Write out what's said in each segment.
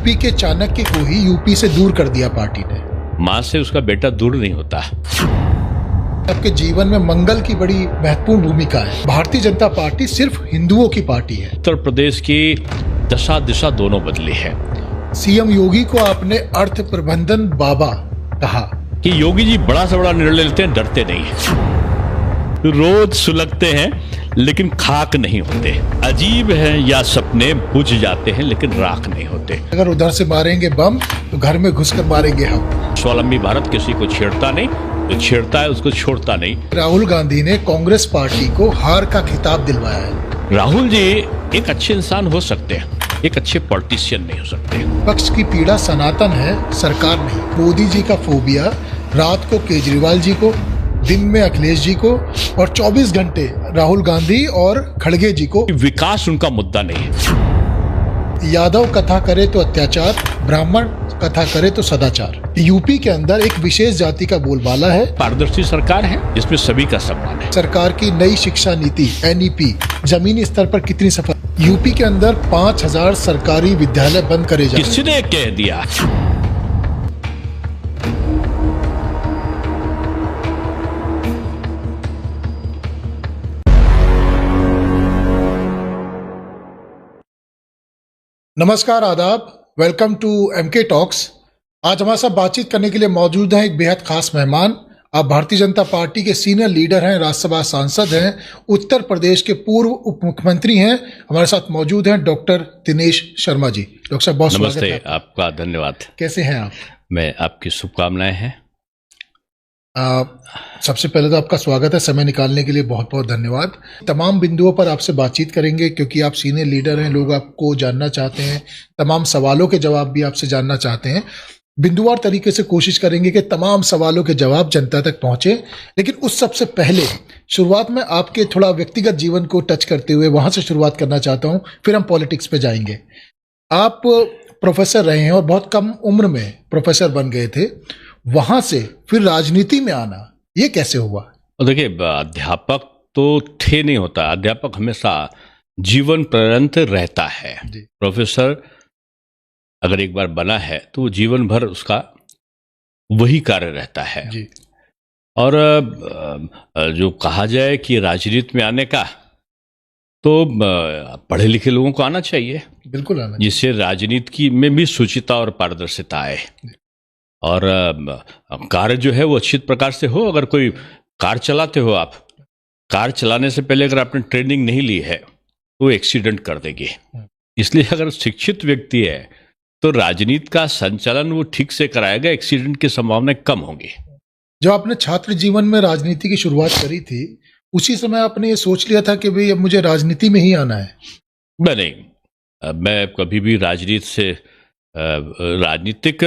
UP के चाणक्य को ही UP से दूर कर दिया पार्टी ने। माँ से उसका बेटा दूर नहीं होता। आपके जीवन में मंगल की बड़ी महत्वपूर्ण भूमिका है। भारतीय जनता पार्टी सिर्फ हिंदुओं की पार्टी है। उत्तर प्रदेश की दशा दिशा दोनों बदली है। सीएम योगी को आपने अर्थ प्रबंधन बाबा कहा कि योगी जी बड़ा से बड़ा निर्णय लेते हैं, डरते नहीं है। रोज सुलगते हैं लेकिन खाक नहीं होते। अजीब है या सपने बुझ जाते हैं लेकिन राख नहीं होते। अगर उधर से मारेंगे बम तो घर में घुसकर मारेंगे हम। स्वावलंबी भारत किसी को छेड़ता नहीं, जो छेड़ता है उसको छोड़ता नहीं। राहुल गांधी ने कांग्रेस पार्टी को हार का खिताब दिलवाया है। राहुल जी एक अच्छे इंसान हो सकते हैं, एक अच्छे पॉलिटिशियन नहीं हो सकते। पक्ष की पीड़ा सनातन है, सरकार नहीं। मोदी जी का फोबिया रात को केजरीवाल जी को, दिन में अखिलेश जी को और 24 घंटे राहुल गांधी और खड़गे जी को। विकास उनका मुद्दा नहीं है। यादव कथा करे तो अत्याचार, ब्राह्मण कथा करे तो सदाचार। यूपी के अंदर एक विशेष जाति का बोलबाला है। पारदर्शी सरकार है जिसमें सभी का सम्मान है। सरकार की नई शिक्षा नीति NEP जमीनी स्तर पर कितनी सफल। यूपी के अंदर 5000 सरकारी विद्यालय बंद करे जाए। किसने कह दिया? नमस्कार, आदाब, वेलकम टू MK टॉक्स। आज हमारे साथ बातचीत करने के लिए मौजूद हैं एक बेहद खास मेहमान। आप भारतीय जनता पार्टी के सीनियर लीडर हैं, राज्यसभा सांसद हैं, उत्तर प्रदेश के पूर्व उप मुख्यमंत्री हैं। हमारे साथ मौजूद हैं डॉक्टर दिनेश शर्मा जी। डॉक्टर साहब बहुत स्वागत है। नमस्ते, आपका धन्यवाद। कैसे हैं आप? मैं आपकी शुभकामनाएं हैं। सबसे पहले तो आपका स्वागत है, समय निकालने के लिए बहुत बहुत धन्यवाद। तमाम बिंदुओं पर आपसे बातचीत करेंगे क्योंकि आप सीनियर लीडर हैं, लोग आपको जानना चाहते हैं, तमाम सवालों के जवाब भी आपसे जानना चाहते हैं। बिंदुवार तरीके से कोशिश करेंगे कि तमाम सवालों के जवाब जनता तक पहुंचे। लेकिन उस सबसे पहले शुरुआत में आपके थोड़ा व्यक्तिगत जीवन को टच करते हुए वहां से शुरुआत करना चाहता हूं, फिर हम पॉलिटिक्स पे जाएंगे। आप प्रोफेसर रहे हैं और बहुत कम उम्र में प्रोफेसर बन गए थे, वहां से फिर राजनीति में आना ये कैसे हुआ? देखिए, अध्यापक तो थे नहीं होता, अध्यापक हमेशा जीवन पर्यंत रहता है। प्रोफेसर अगर एक बार बना है तो जीवन भर उसका वही कार्य रहता है जी। और जो कहा जाए कि राजनीति में आने का, तो पढ़े लिखे लोगों को आना चाहिए, बिल्कुल आना, जिससे राजनीति में भी शुचिता और पारदर्शिता आए और कार्य जो है वो अच्छी प्रकार से हो। अगर कोई कार चलाते हो, आप कार चलाने से पहले अगर आपने ट्रेनिंग नहीं ली है तो एक्सीडेंट कर देगी। इसलिए अगर शिक्षित व्यक्ति है तो राजनीति का संचालन वो ठीक से कराएगा, एक्सीडेंट की संभावना कम होगी। जब आपने छात्र जीवन में राजनीति की शुरुआत करी थी, उसी समय आपने ये सोच लिया था कि भाई अब मुझे राजनीति में ही आना है? नहीं, मैं कभी भी राजनीति से राजनीतिक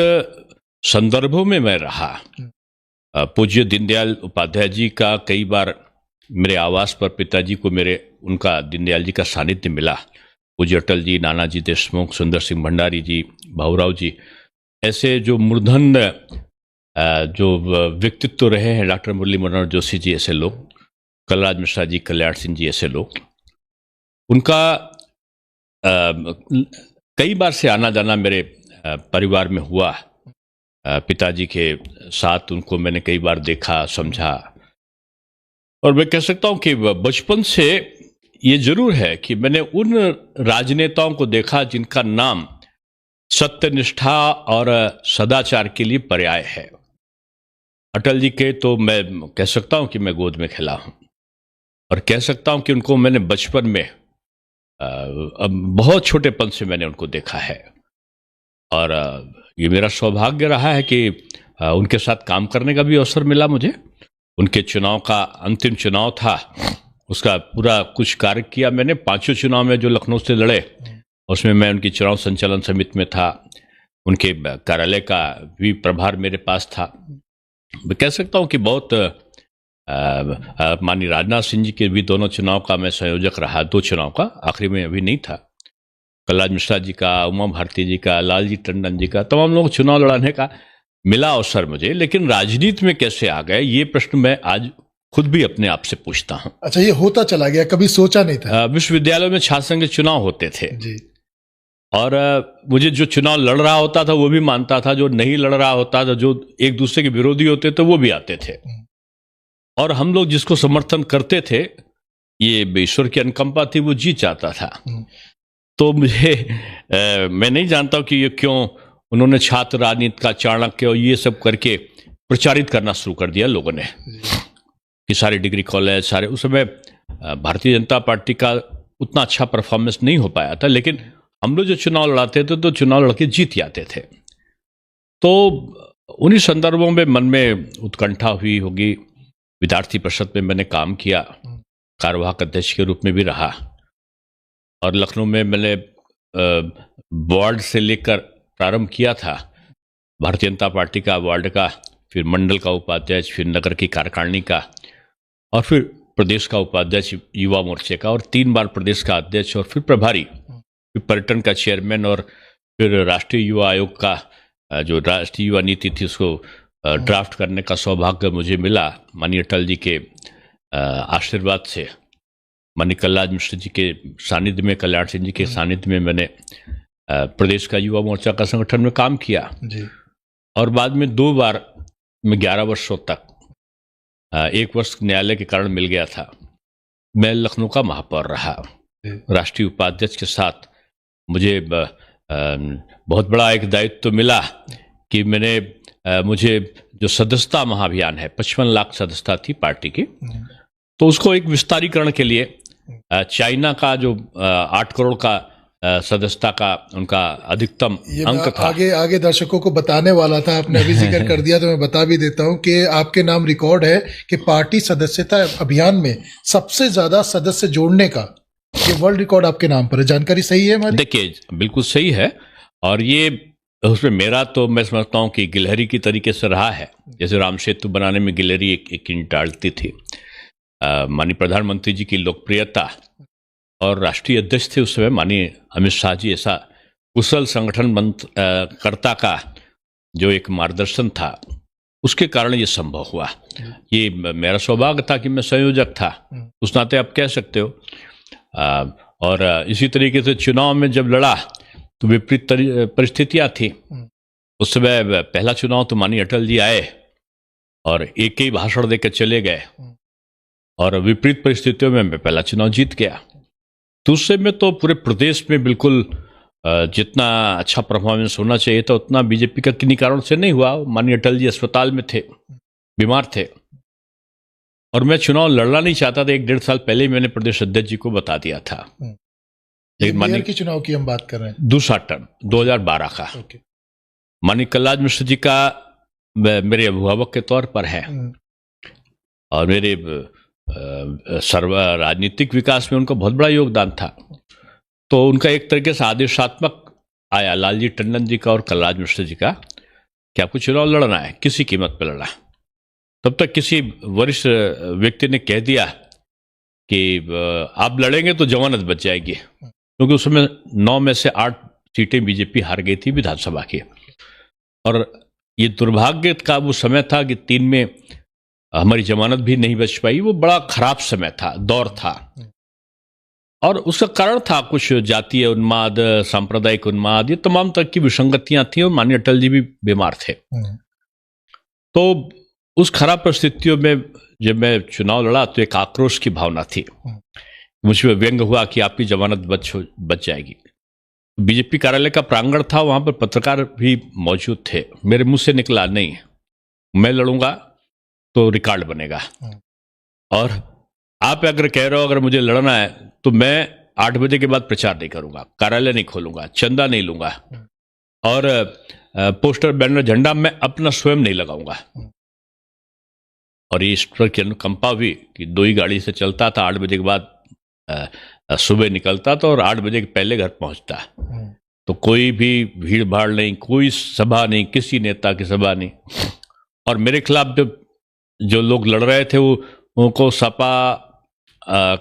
संदर्भों में मैं रहा। पूज्य दीनदयाल उपाध्याय जी का कई बार मेरे आवास पर पिताजी को उनका दीनदयाल जी का सानिध्य मिला। पूज्य अटल जी, नानाजी देशमुख, सुंदर सिंह भंडारी जी, भाऊराव जी, ऐसे जो मूर्धन्य जो व्यक्तित्व रहे हैं, डॉक्टर मुरली मनोहर जोशी जी, ऐसे लोग, कलराज मिश्रा जी, कल्याण सिंह जी, ऐसे लोग, उनका कई बार से आना जाना मेरे परिवार में हुआ। पिताजी के साथ उनको मैंने कई बार देखा, समझा। और मैं कह सकता हूं कि बचपन से ये जरूर है कि मैंने उन राजनेताओं को देखा जिनका नाम सत्यनिष्ठा और सदाचार के लिए पर्याय है। अटल जी के तो मैं कह सकता हूं कि मैं गोद में खेला हूं और कह सकता हूं कि उनको मैंने बचपन में बहुत छोटेपन से मैंने उनको देखा है। और ये मेरा सौभाग्य रहा है कि उनके साथ काम करने का भी अवसर मिला मुझे। उनके चुनाव का अंतिम चुनाव था, उसका पूरा कुछ कार्य किया मैंने। 5 चुनाव में जो लखनऊ से लड़े, उसमें मैं उनकी चुनाव संचालन समिति में था। उनके कार्यालय का भी प्रभार मेरे पास था। मैं कह सकता हूँ कि बहुत माननीय राजनाथ सिंह जी के भी दोनों चुनाव का मैं संयोजक रहा, 2 चुनाव का, आखिरी में अभी नहीं था। कलराज मिश्रा जी का, उमा भारती जी का, लालजी टंडन जी का, तमाम लोग चुनाव लड़ाने का मिला अवसर मुझे। लेकिन राजनीति में कैसे आ गए, ये प्रश्न मैं आज खुद भी अपने आप से पूछता हूँ। अच्छा, ये होता चला गया, कभी सोचा नहीं था? विश्वविद्यालयों में छात्र संघ के चुनाव होते थे जी। और मुझे जो चुनाव लड़ रहा होता था वो भी मानता था, जो नहीं लड़ रहा होता था, जो एक दूसरे के विरोधी होते थे वो भी आते थे। और हम लोग जिसको समर्थन करते थे, ये ईश्वर की अनुकंपा थी, वो जीत जाता था। तो मुझे मैं नहीं जानता कि ये क्यों उन्होंने छात्र राजनीति का, चाणक्य और ये सब करके प्रचारित करना शुरू कर दिया लोगों ने कि सारे डिग्री कॉलेज सारे। उस समय भारतीय जनता पार्टी का उतना अच्छा परफॉर्मेंस नहीं हो पाया था, लेकिन हम लोग जो चुनाव लड़ाते थे तो चुनाव लड़के जीत जाते थे। तो उन्हीं संदर्भों में मन में उत्कंठा हुई होगी। विद्यार्थी परिषद में मैंने काम किया, कार्यवाहक अध्यक्ष के रूप में भी रहा, और लखनऊ में मैंने वार्ड से लेकर प्रारंभ किया था, भारतीय जनता पार्टी का वार्ड का, फिर मंडल का उपाध्यक्ष, फिर नगर की कार्यकारिणी का, और फिर प्रदेश का उपाध्यक्ष युवा मोर्चे का, और 3 बार प्रदेश का अध्यक्ष, और फिर प्रभारी, फिर पर्यटन का चेयरमैन, और फिर राष्ट्रीय युवा आयोग का जो राष्ट्रीय युवा नीति थी उसको ड्राफ्ट करने का सौभाग्य मुझे मिला। माननीय अटल जी के आशीर्वाद से, माननीय कलराज मिश्र जी के सानिध्य में, कल्याण सिंह जी के सानिध्य में मैंने प्रदेश का युवा मोर्चा का संगठन में काम किया जी। और बाद में 2 बार मैं 11 वर्षों तक, 1 वर्ष न्यायालय के कारण मिल गया था, मैं लखनऊ का महापौर रहा। राष्ट्रीय उपाध्यक्ष के साथ मुझे बहुत बड़ा एक दायित्व तो मिला कि मुझे जो सदस्यता महाअभियान है, 55 लाख सदस्यता थी पार्टी की, तो उसको एक विस्तारीकरण के लिए चाइना का जो 8 करोड़ का सदस्यता का उनका अधिकतम अंक था। आगे दर्शकों को बताने वाला था, आपने अभी जिक्र कर दिया तो मैं बता भी देता हूं कि आपके नाम रिकॉर्ड है कि पार्टी सदस्यता अभियान में सबसे ज्यादा सदस्य जोड़ने का ये वर्ल्ड रिकॉर्ड आपके नाम पर है। जानकारी सही है हमारी? देखिए, बिल्कुल सही है। और ये उसमें मेरा तो मैं समझता हूँ कि गिलहरी की तरीके से रहा है। जैसे राम सेतु बनाने में गिलहरी एक ईंट डालती थी। माननीय प्रधानमंत्री जी की लोकप्रियता और राष्ट्रीय अध्यक्ष थे उस समय माननीय अमित शाह जी, ऐसा कुशल संगठन कर्ता का जो एक मार्गदर्शन था, उसके कारण ये संभव हुआ। ये मेरा सौभाग्य था कि मैं संयोजक था, उस नाते आप कह सकते हो। और इसी तरीके से चुनाव में जब लड़ा तो विपरीत परिस्थितियां थी। उस समय पहला चुनाव तो माननीय अटल जी आए और एक ही भाषण देकर चले गए, और विपरीत परिस्थितियों में मैं पहला चुनाव जीत गया। दूसरे में तो पूरे प्रदेश में बिल्कुल जितना अच्छा परफॉर्मेंस होना चाहिए था उतना बीजेपी का किन्हीं कारण से नहीं हुआ। माननीय अटल जी अस्पताल में थे, बीमार थे, और मैं चुनाव लड़ना नहीं चाहता था। 1-1.5 साल पहले ही मैंने प्रदेश अध्यक्ष जी को बता दिया था। मेयर के चुनाव की हम बात कर रहे हैं, दूसरा टर्म 2012 का। माननीय कलराज मिश्र जी का मेरे अभिभावक के तौर पर है, और मेरे सर्व राजनीतिक विकास में उनका बहुत बड़ा योगदान था। तो उनका एक तरीके से आदेशात्मक आया लालजी टंडन जी का और कलराज मिश्र जी का कि आपको चुनाव लड़ना है, किसी कीमत पर लड़ना। तब तक किसी वरिष्ठ व्यक्ति ने कह दिया कि आप लड़ेंगे तो जमानत बच जाएगी, क्योंकि उस समय 9 में से 8 सीटें बीजेपी हार गई थी विधानसभा की। और ये दुर्भाग्य का वो समय था कि 3 में हमारी जमानत भी नहीं बच पाई। वो बड़ा खराब समय था, दौर था, और उसका कारण था कुछ जातीय उन्माद, सांप्रदायिक उन्माद, ये तमाम तरह की विसंगतियां थी, और माननीय अटल जी भी बीमार थे। तो उस खराब परिस्थितियों में जब मैं चुनाव लड़ा तो एक आक्रोश की भावना थी। मुझे व्यंग हुआ कि आपकी जमानत बच जाएगी। बीजेपी कार्यालय का प्रांगण था, वहां पर पत्रकार भी मौजूद थे। मेरे मुंह से निकला, नहीं मैं लड़ूंगा तो रिकॉर्ड बनेगा, और आप अगर कह रहे हो अगर मुझे लड़ना है तो मैं 8 बजे के बाद प्रचार नहीं करूंगा, कार्यालय नहीं खोलूंगा, चंदा नहीं लूंगा, और पोस्टर बैनर झंडा मैं अपना स्वयं नहीं लगाऊंगा। और ये ईश्वर की अनुकंपा हुई कि 2 ही गाड़ी से चलता था, 8 बजे के बाद सुबह निकलता था और 8 बजे के पहले घर पहुंचता। तो कोई भी भीड़ भाड़ नहीं, कोई सभा नहीं, किसी नेता की सभा नहीं। और मेरे खिलाफ जो लोग लड़ रहे थे वो उनको सपा,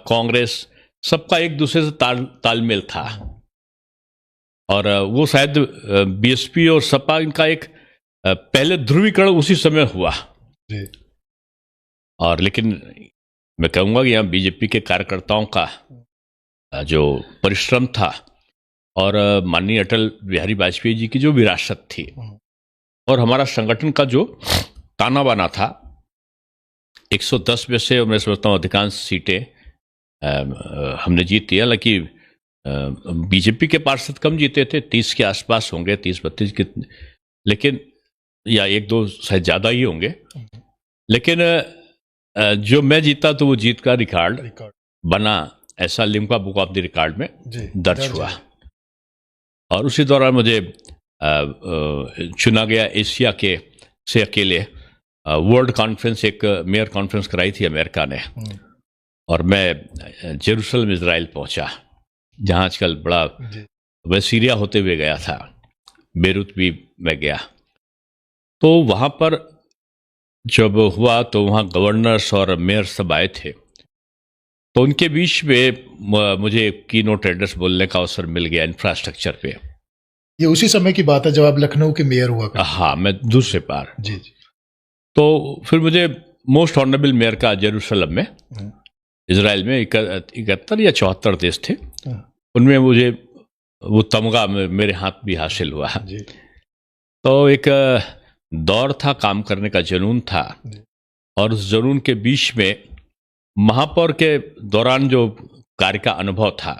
कांग्रेस, सबका एक दूसरे से तालमेल था। और वो शायद बीएसपी और सपा, इनका एक पहले ध्रुवीकरण उसी समय हुआ। और लेकिन मैं कहूँगा कि यहाँ बीजेपी के कार्यकर्ताओं का जो परिश्रम था, और माननीय अटल बिहारी वाजपेयी जी की जो विरासत थी और हमारा संगठन का जो ताना बाना था, 110 में से मैं समझता हूँ अधिकांश सीटें हमने जीत लिया। हालांकि बीजेपी के पार्षद कम जीते थे, 30 के आसपास होंगे, 30-32 के, लेकिन या 1-2 शायद ज़्यादा ही होंगे, लेकिन जो मैं जीता तो वो जीत का रिकॉर्ड बना, ऐसा Limca book of the record में दर्ज हुआ। और उसी दौरान मुझे चुना गया एशिया के से अकेले। वर्ल्ड कॉन्फ्रेंस, एक मेयर कॉन्फ्रेंस कराई थी अमेरिका ने, और मैं जेरूसलम इजराइल पहुंचा, जहां आजकल बड़ा, वह सीरिया होते हुए गया था, बेरूत भी मैं गया। तो वहां पर जब हुआ तो वहाँ गवर्नर्स और मेयर सब आए थे, तो उनके बीच में मुझे की नोट एड्रेस बोलने का अवसर मिल गया इंफ्रास्ट्रक्चर पे। ये उसी समय की बात है जब आप लखनऊ के मेयर हुआ करते? हाँ, मैं दूसरे पार। जी। तो फिर मुझे मोस्ट ऑनरेबल मेयर का जेरूसलम में, इजराइल में 71 या 74 देश थे, उनमें मुझे वो तमगा मेरे हाथ भी हासिल हुआ। तो एक दौर था, काम करने का जुनून था, और उस जुनून के बीच में महापौर के दौरान जो कार्य का अनुभव था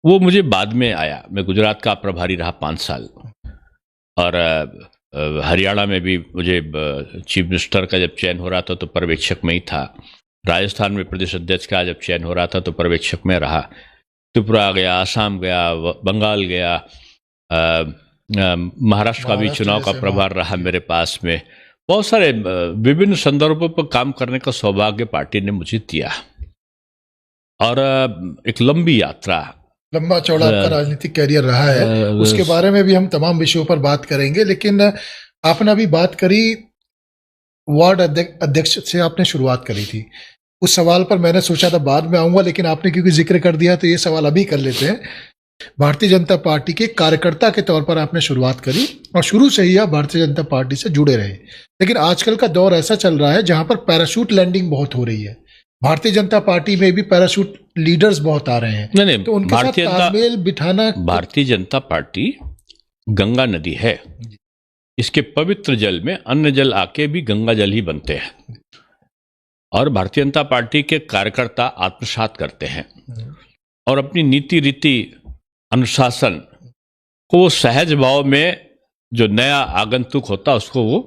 वो मुझे बाद में आया। मैं गुजरात का प्रभारी रहा 5 साल, और हरियाणा में भी मुझे चीफ मिनिस्टर का जब चयन हो रहा था तो पर्यवेक्षक में ही था। राजस्थान में प्रदेश अध्यक्ष का जब चयन हो रहा था तो पर्यवेक्षक में रहा। त्रिपुरा गया, आसाम गया, बंगाल गया, महाराष्ट्र का भी चुनाव का प्रभार रहा मेरे पास में। बहुत सारे विभिन्न संदर्भों पर काम करने का सौभाग्य पार्टी ने मुझे दिया, और एक लंबी यात्रा, लंबा चौड़ा आपका राजनीतिक कैरियर रहा है, उसके बारे में भी हम तमाम विषयों पर बात करेंगे। लेकिन आपने अभी बात करी, वार्ड अध्यक्ष से आपने शुरुआत करी थी, उस सवाल पर मैंने सोचा था बाद में आऊंगा, लेकिन आपने क्योंकि जिक्र कर दिया तो ये सवाल अभी कर लेते हैं। भारतीय जनता पार्टी के कार्यकर्ता के तौर पर आपने शुरुआत करी और शुरू से ही आप भारतीय जनता पार्टी से जुड़े रहे, लेकिन आजकल का दौर ऐसा चल रहा है जहां पर पैराशूट लैंडिंग बहुत हो रही है। भारतीय जनता पार्टी में भी पैराशूट लीडर्स बहुत आ रहे हैं। नहीं, तो उनके साथ तालमेल बिठाना। भारतीय जनता पार्टी गंगा नदी है, इसके पवित्र जल में अन्य जल आके भी गंगा जल ही बनते हैं, और भारतीय जनता पार्टी के कार्यकर्ता आत्मसात करते हैं और अपनी नीति रीति अनुशासन को सहज भाव में जो नया आगंतुक होता उसको वो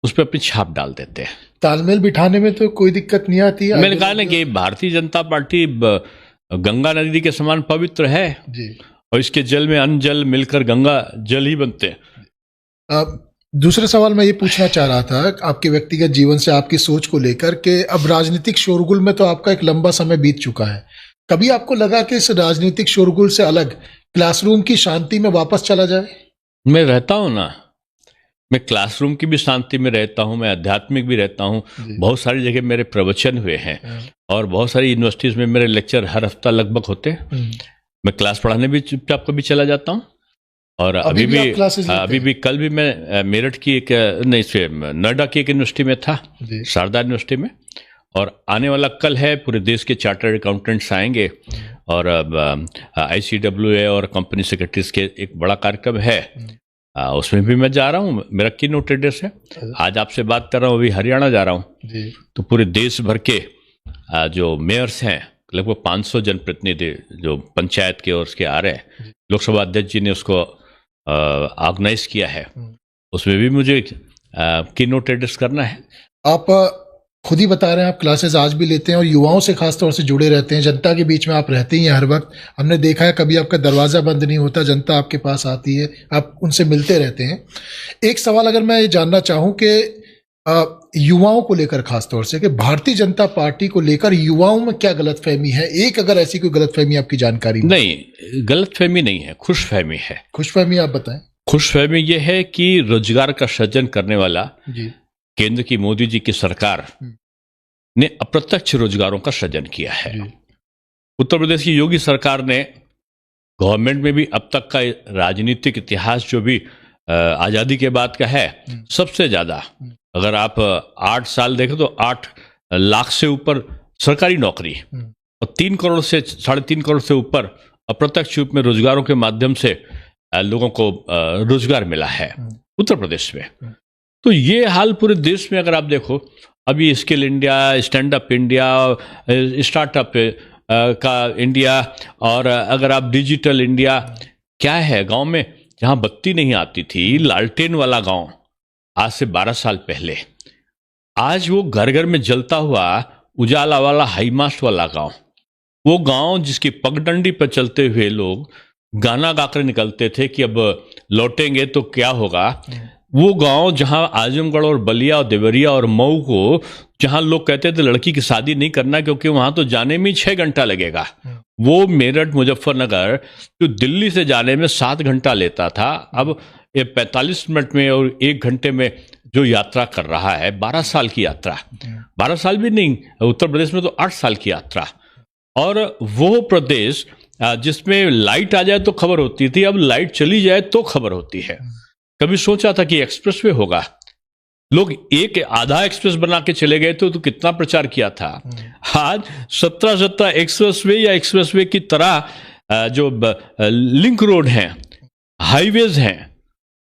उस पर अपनी छाप डाल देते हैं। तालमेल बिठाने में तो कोई दिक्कत नहीं आती है। मैंने कहा ना कि भारतीय जनता पार्टी गंगा नदी के समान पवित्र है जी, और इसके जल में अन्य जल मिलकर गंगा जल ही बनते हैं। दूसरा सवाल मैं ये पूछना चाह रहा था आपके व्यक्तिगत जीवन से, आपकी सोच को लेकर कि अब राजनीतिक शोरगुल में तो आपका एक लंबा समय बीत चुका है, कभी आपको लगा कि इस राजनीतिक शोरगुल से अलग क्लासरूम की शांति में वापस चला जाए? मैं रहता हूं ना, मैं क्लासरूम की भी शांति में रहता हूं, मैं आध्यात्मिक भी रहता हूं। बहुत सारी जगह मेरे प्रवचन हुए हैं और बहुत सारी यूनिवर्सिटीज में मेरे लेक्चर हर हफ्ता लगभग होते हैं। मैं क्लास पढ़ाने भी चुपचाप कभी चला जाता हूं, और अभी भी कल भी मैं मेरठ की एक नोएडा की एक यूनिवर्सिटी में था, शारदा यूनिवर्सिटी में, और आने वाला कल है पूरे देश के चार्टर्ड अकाउंटेंट्स आएंगे, और ICWA और कंपनी सेक्रेटरीज के एक बड़ा कार्यक्रम है, उसमें भी मैं जा रहा हूँ। मेरा की नोट एड्रेस है। आज आपसे बात कर रहा हूँ, अभी हरियाणा जा रहा हूँ। तो पूरे देश भर के जो मेयर्स हैं, लगभग 500 जनप्रतिनिधि जो पंचायत के और उसके आ रहे हैं, लोकसभा अध्यक्ष जी ने उसको ऑर्गेनाइज किया है, उसमें भी मुझे की नोट एड्रेस करना है। आप खुद ही बता रहे हैं आप क्लासेस आज भी लेते हैं और युवाओं से खास तौर से जुड़े रहते हैं, जनता के बीच में आप रहते ही हैं हर वक्त। हमने देखा है कभी आपका दरवाज़ा बंद नहीं होता, जनता आपके पास आती है, आप उनसे मिलते रहते हैं। एक सवाल अगर मैं ये जानना चाहूँ कि युवाओं को लेकर खास तौर से, कि भारतीय जनता पार्टी को लेकर युवाओं में क्या गलतफहमी है? एक अगर ऐसी कोई गलतफहमी आपकी जानकारी? नहीं, गलतफहमी नहीं है, खुशफहमी है। खुशफहमी आप बताएं। खुशफहमी ये है कि रोजगार का सृजन करने वाला केंद्र की मोदी जी की सरकार ने अप्रत्यक्ष रोजगारों का सृजन किया है। उत्तर प्रदेश की योगी सरकार ने गवर्नमेंट में भी अब तक का राजनीतिक इतिहास जो भी आजादी के बाद का है, सबसे ज्यादा अगर आप 8 साल देखें तो 8 लाख से ऊपर सरकारी नौकरी और 3 करोड़ से 3.5 करोड़ से ऊपर अप्रत्यक्ष रूप में रोजगारों के माध्यम से लोगों को रोजगार मिला है उत्तर प्रदेश में। तो ये हाल पूरे देश में अगर आप देखो, अभी skill India, stand up India, startup का इंडिया, और अगर आप डिजिटल इंडिया, क्या है गांव में जहां बत्ती नहीं आती थी, लालटेन वाला गांव आज से 12 साल पहले, आज वो घर घर में जलता हुआ उजाला वाला हाईमास्ट वाला गांव, वो गांव जिसकी पगडंडी पर चलते हुए लोग गाना गाकर निकलते थे कि अब लौटेंगे तो क्या होगा, वो गांव जहां आजमगढ़ और बलिया और देवरिया और मऊ को, जहां लोग कहते थे लड़की की शादी नहीं करना क्योंकि वहां तो जाने में 6 घंटा लगेगा, वो मेरठ मुजफ्फरनगर जो दिल्ली से जाने में 7 घंटा लेता था, अब ये 45 मिनट में और 1 घंटे में जो यात्रा कर रहा है। 12 साल की यात्रा, 12 साल भी नहीं, उत्तर प्रदेश में तो 8 साल की यात्रा। और वो प्रदेश जिसमें लाइट आ जाए तो खबर होती थी, अब लाइट चली जाए तो खबर होती है। कभी सोचा था कि एक्सप्रेसवे होगा, लोग एक आधा एक्सप्रेस बना के चले गए तो कितना प्रचार किया था। आज 17 एक्सप्रेसवे या एक्सप्रेसवे की तरह जो लिंक रोड हैं, हाईवेज हैं,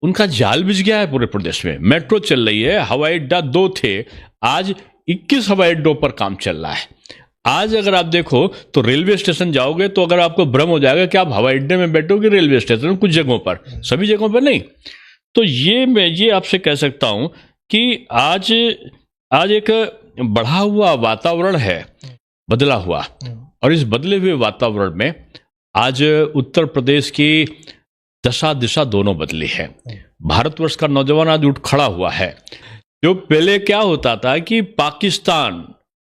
उनका जाल बिछ गया है पूरे प्रदेश में। मेट्रो चल रही है, हवाई अड्डा 2 थे, आज 21 हवाई अड्डों पर काम चल रहा है। आज अगर आप देखो तो रेलवे स्टेशन जाओगे तो अगर आपको भ्रम हो जाएगा कि आप हवाई अड्डे में बैठोगे, रेलवे स्टेशन कुछ जगहों पर, सभी जगहों पर नहीं। तो मैं ये आपसे कह सकता हूं कि आज एक बढ़ा हुआ वातावरण है, बदला हुआ, और इस बदले हुए वातावरण में आज उत्तर प्रदेश की दशा दिशा दोनों बदली है। भारतवर्ष का नौजवान आज उठ खड़ा हुआ है। जो पहले क्या होता था कि पाकिस्तान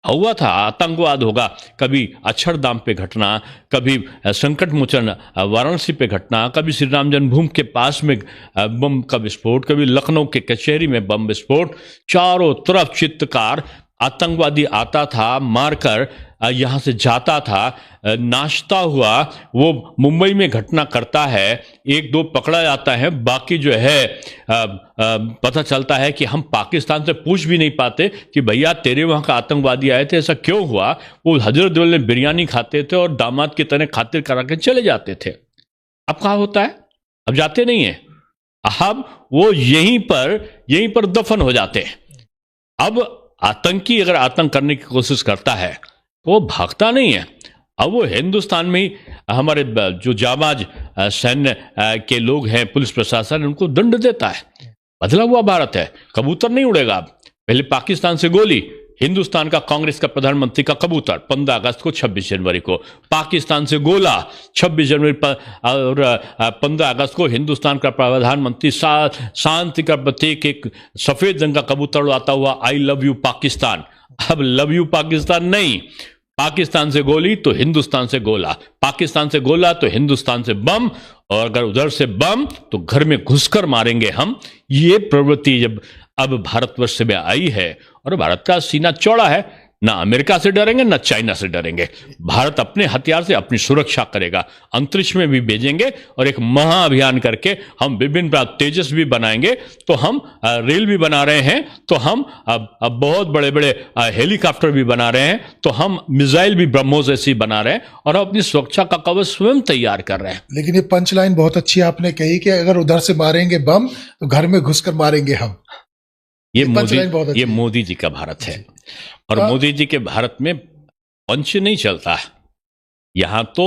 हुआ था, आतंकवाद होगा, कभी अक्षरधाम पे घटना, कभी संकट मोचन वाराणसी पे घटना, कभी श्री राम जन्मभूमि के पास में बम का विस्फोट, कभी लखनऊ के कचहरी में बम विस्फोट, चारों तरफ चित्तकार आतंकवादी आता था, मारकर यहां से जाता था, नाश्ता हुआ, वो मुंबई में घटना करता है, 1-2 पकड़ा जाता है, बाकी जो है पता चलता है कि हम पाकिस्तान से पूछ भी नहीं पाते कि भैया तेरे वहां का आतंकवादी आए थे, ऐसा क्यों हुआ। वो हजरत में बिरयानी खाते थे और दामाद की तरह खातिर करा के चले जाते थे। अब कहाँ होता है, अब जाते नहीं है, अब वो यहीं पर दफन हो जाते हैं। अब आतंकी अगर आतंक करने की कोशिश करता है तो वो भागता नहीं है, अब वो हिंदुस्तान में ही हमारे जो जाबाज सैन्य के लोग हैं, पुलिस प्रशासन, उनको दंड देता है। बदला हुआ भारत है, कबूतर नहीं उड़ेगा। अब पहले पाकिस्तान से गोली, हिंदुस्तान का कांग्रेस का प्रधानमंत्री का कबूतर 15 अगस्त को, 26 जनवरी को पाकिस्तान से गोला, 26 जनवरी और 15 अगस्त को हिंदुस्तान का प्रधानमंत्री शांति का प्रतीक एक सफेद रंग का कबूतर उड़ाता हुआ, आई लव यू पाकिस्तान। अब लव यू पाकिस्तान नहीं, पाकिस्तान से गोली तो हिंदुस्तान से गोला, पाकिस्तान से गोला तो हिंदुस्तान से बम, और अगर उधर से बम तो घर में घुसकर मारेंगे हम। ये प्रवृत्ति जब अब भारतवर्ष में आई है, और भारत का सीना चौड़ा है, ना अमेरिका से डरेंगे ना चाइना से डरेंगे। भारत अपने हथियार से अपनी सुरक्षा करेगा, अंतरिक्ष में भी भेजेंगे, और एक महाअभियान करके हम विभिन्न तेजस भी बनाएंगे, तो हम रेल भी बना रहे हैं, तो हम अब बहुत बड़े बड़े हेलीकॉप्टर भी बना रहे हैं, तो हम मिसाइल भी ब्रह्मोस ऐसी बना रहे हैं, और हम अपनी सुरक्षा का कवच स्वयं तैयार कर रहे हैं। लेकिन ये पंच लाइन बहुत अच्छी आपने कही कि अगर उधर से मारेंगे बम तो घर में घुसकर मारेंगे हम। ये मोदी जी का भारत है, और मोदी जी के भारत में पंच नहीं चलता। यहां तो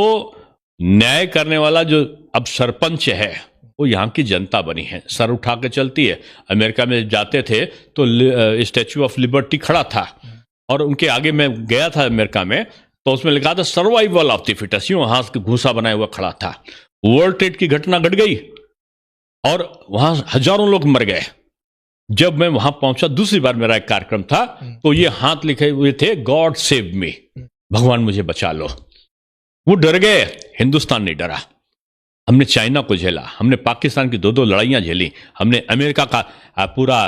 न्याय करने वाला जो अब सरपंच है वो यहां की जनता बनी है, सर उठा के चलती है। अमेरिका में जाते थे तो स्टैच्यू ऑफ लिबर्टी खड़ा था, और उनके आगे मैं गया था अमेरिका में, तो उसमें लिखा था सर्वाइवल ऑफ द फिटेस्ट, यूं हाथ घूसा बनाया हुआ खड़ा था। वर्ल्ड ट्रेड की घटना घट गई और वहां हजारों लोग मर गए। जब मैं वहां पहुंचा, दूसरी बार मेरा एक कार्यक्रम था, तो ये हाथ लिखे हुए थे, गॉड सेव मी, भगवान मुझे बचा लो। वो डर गए, हिंदुस्तान नहीं डरा। हमने चाइना को झेला, हमने पाकिस्तान की 2-2 लड़ाइयां झेली, हमने अमेरिका का पूरा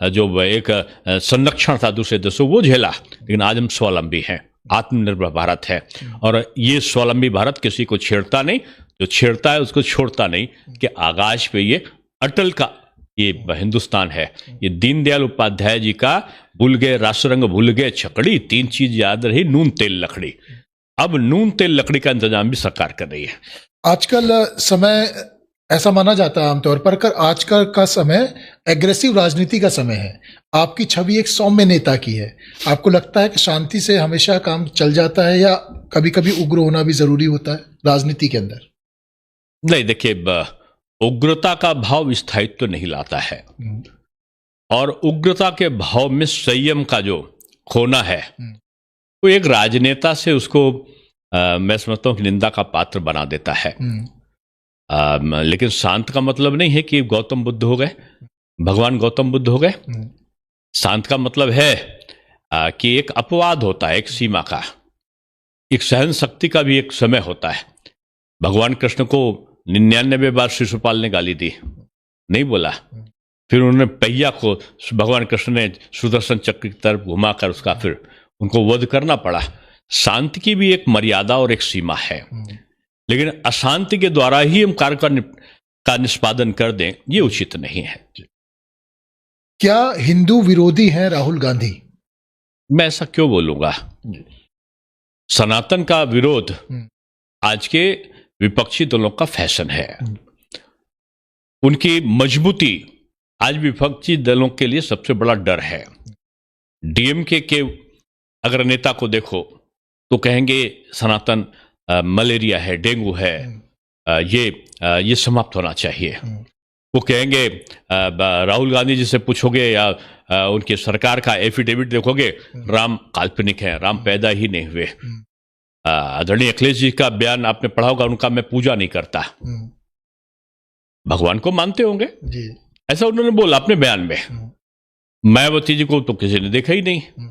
जो एक संरक्षण था दूसरे देशों वो झेला, लेकिन आज हम स्वावलंबी हैं, आत्मनिर्भर भारत है। और ये स्वावलंबी भारत किसी को छेड़ता नहीं, जो छेड़ता है उसको छोड़ता नहीं, कि आकाश पे ये अटल का ये हिंदुस्तान है। ये दीनदयाल उपाध्याय जी का भूल गए राष्ट्ररंग भूल गए छकड़ी, 3 चीज याद रही, नून तेल लकड़ी। अब नून तेल लकड़ी का इंतजाम भी सरकार कर रही है। आजकल समय ऐसा माना जाता है आमतौर पर कर आजकल का समय एग्रेसिव राजनीति का समय है। आपकी छवि एक सौम्य नेता की है। आपको लगता है कि शांति से हमेशा काम चल जाता है या कभी कभी उग्र होना भी जरूरी होता है राजनीति के अंदर? नहीं, देखिए, उग्रता का भाव स्थायित्व तो नहीं लाता है, और उग्रता के भाव में संयम का जो खोना है वो एक राजनेता से उसको मैं समझता हूं कि निंदा का पात्र बना देता है। लेकिन शांत का मतलब नहीं है कि गौतम बुद्ध हो गए, भगवान गौतम बुद्ध हो गए। शांत का मतलब है कि एक अपवाद होता है, एक सीमा का, एक सहन शक्ति का भी एक समय होता है। भगवान कृष्ण को 99 बार शिशुपाल ने गाली दी, नहीं बोला। फिर उन्होंने पहिया को भगवान कृष्ण ने सुदर्शन चक्र की तरफ घुमाकर उसका फिर उनको वध करना पड़ा। शांति की भी एक मर्यादा और एक सीमा है, लेकिन अशांति के द्वारा ही हम कार्य का निष्पादन कर दें, ये उचित नहीं है। क्या हिंदू विरोधी हैं राहुल गांधी? मैं ऐसा क्यों बोलूंगा? सनातन का विरोध आज के विपक्षी दलों का फैशन है। उनकी मजबूती आज विपक्षी दलों के लिए सबसे बड़ा डर है। डीएमके के अगर नेता को देखो तो कहेंगे सनातन मलेरिया है, डेंगू है, ये समाप्त होना चाहिए। वो कहेंगे राहुल गांधी जी से पूछोगे या उनकी सरकार का एफिडेविट देखोगे, राम काल्पनिक है, राम पैदा ही नहीं हुए। आदरणीय अखिलेश जी का बयान आपने पढ़ा होगा, उनका मैं पूजा नहीं करता। भगवान को मानते होंगे जी, ऐसा उन्होंने बोला अपने बयान में। मायावती जी को तो किसी ने देखा ही नहीं।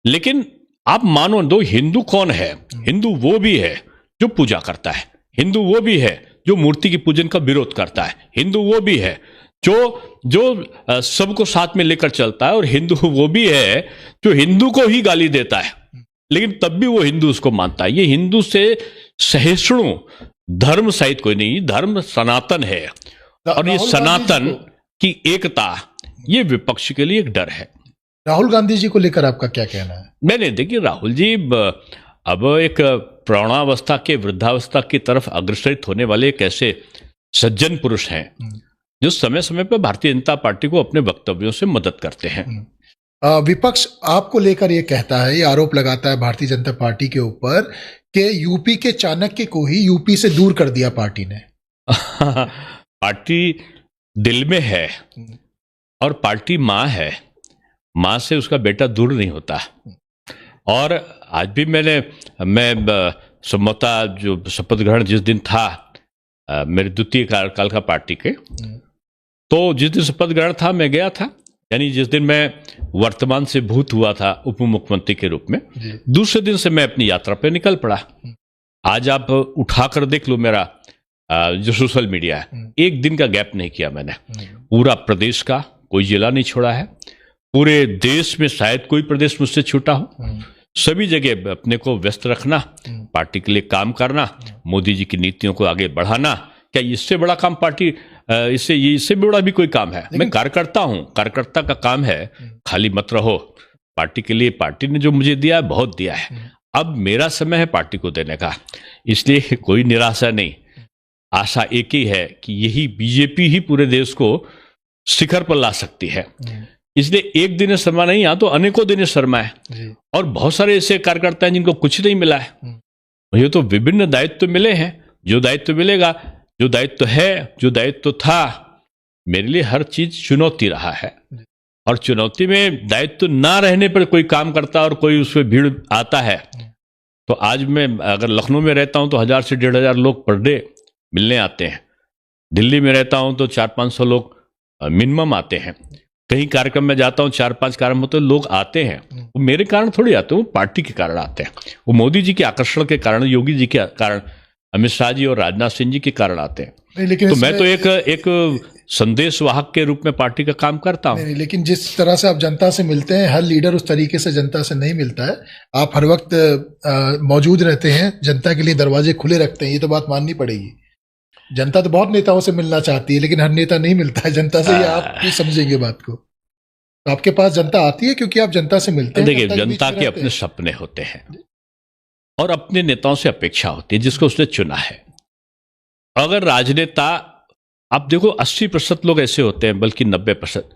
लेकिन आप मानो दो, हिंदू कौन है? हिंदू वो भी है जो पूजा करता है, हिंदू वो भी है जो मूर्ति की पूजन का विरोध करता है, हिंदू वो भी है जो सबको साथ में लेकर चलता है, और हिंदू वो भी है जो हिंदू को ही गाली देता है लेकिन तब भी वो हिंदू उसको मानता है। ये हिंदू से सहिष्णु धर्म सहित कोई नहीं, धर्म सनातन है, और ये सनातन की एकता ये विपक्ष के लिए एक डर है। राहुल गांधी जी को लेकर आपका क्या कहना है? मैंने देखिए, राहुल जी अब एक प्रौढ़ावस्था के वृद्धावस्था की तरफ अग्रसरित होने वाले एक ऐसे सज्जन पुरुष हैं जो समय समय पर भारतीय जनता पार्टी को अपने वक्तव्यों से मदद करते हैं। विपक्ष आपको लेकर ये कहता है, ये आरोप लगाता है भारतीय जनता पार्टी के ऊपर कि यूपी के चाणक्य को ही यूपी से दूर कर दिया पार्टी ने। पार्टी दिल में है और पार्टी माँ है, माँ से उसका बेटा दूर नहीं होता। और आज भी मैं संभवतः जो शपथ ग्रहण जिस दिन था मेरे द्वितीय कार्यकाल का पार्टी के, तो जिस दिन शपथ ग्रहण था मैं गया था, यानी जिस दिन मैं वर्तमान से भूत हुआ था उप मुख्यमंत्री के रूप में, दूसरे दिन से मैं अपनी यात्रा पे निकल पड़ा। आज आप उठाकर देख लो मेरा जो सोशल मीडिया है, एक दिन का गैप नहीं किया मैंने। पूरा प्रदेश का कोई जिला नहीं छोड़ा है, पूरे देश में शायद कोई प्रदेश मुझसे छूटा हो। सभी जगह अपने को व्यस्त रखना, पार्टी के लिए काम करना, मोदी जी की नीतियों को आगे बढ़ाना। क्या इससे बड़ा काम पार्टी, इससे बड़ा भी कोई काम है? मैं कार्यकर्ता हूं, कार्यकर्ता का काम है खाली मत रहो, पार्टी के लिए पार्टी ने जो मुझे दिया है बहुत दिया है, अब मेरा समय है पार्टी को देने का। इसलिए कोई निराशा नहीं, आशा एक ही है कि यही बीजेपी ही पूरे देश को शिखर पर ला सकती है। इसलिए एक दिन शर्मा नहीं, यहाँ तो अनेकों दिन शर्मा है, और बहुत सारे ऐसे कार्यकर्ता हैं जिनको कुछ नहीं मिला है। मुझे तो विभिन्न दायित्व मिले हैं, जो दायित्व मिलेगा, जो दायित्व है, जो दायित्व था, मेरे लिए हर चीज चुनौती रहा है। और चुनौती में दायित्व ना रहने पर कोई काम करता और कोई उसमें भीड़ आता है, तो आज मैं अगर लखनऊ में रहता हूं तो 1000 से 1500 लोग पर डे मिलने आते हैं। दिल्ली में रहता हूं तो 400-500 लोग मिनिमम आते हैं। कहीं कार्यक्रम में जाता हूं, 4-5 कार्यक्रम होते हैं, लोग आते हैं। वो मेरे कारण थोड़ी आते हैं, वो पार्टी के कारण आते हैं, वो मोदी जी के आकर्षण के कारण, योगी जी के कारण, अमित शाह जी और राजनाथ सिंह जी के कारण आते हैं। लेकिन तो मैं तो एक संदेश वाहक के रूप में पार्टी का काम करता हूं। लेकिन जिस तरह से आप जनता से मिलते हैं, हर लीडर उस तरीके से जनता से नहीं मिलता है। आप हर वक्त मौजूद रहते हैं, जनता के लिए दरवाजे खुले रखते हैं, ये तो बात माननी पड़ेगी। जनता तो बहुत नेताओं से मिलना चाहती है, लेकिन हर नेता नहीं मिलता है जनता से। ये आप भी समझेंगे बात को। तो आपके पास जनता आती है क्योंकि आप जनता से मिलते हैं। देखिए, जनता के अपने सपने होते हैं, और अपने नेताओं से अपेक्षा होती है जिसको उसने चुना है। अगर राजनेता, आप देखो 80% लोग ऐसे होते हैं, बल्कि 90%,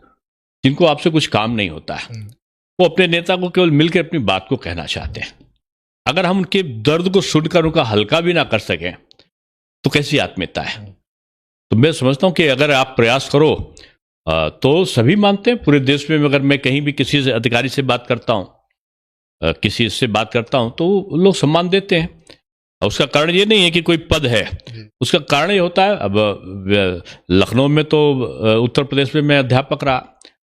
जिनको आपसे कुछ काम नहीं होता है, वो अपने नेता को केवल मिलकर अपनी बात को कहना चाहते हैं। अगर हम उनके दर्द को सुनकर उनका हल्का भी ना कर सकें तो कैसी आत्मीयता है। तो मैं समझता हूं कि अगर आप प्रयास करो तो सभी मानते हैं पूरे देश में। अगर मैं कहीं भी किसी से अधिकारी से बात करता हूं, किसी से बात करता हूं, तो लोग सम्मान देते हैं। उसका कारण ये नहीं है कि कोई पद है, उसका कारण ये होता है, अब लखनऊ में तो उत्तर प्रदेश में मैं अध्यापक रहा,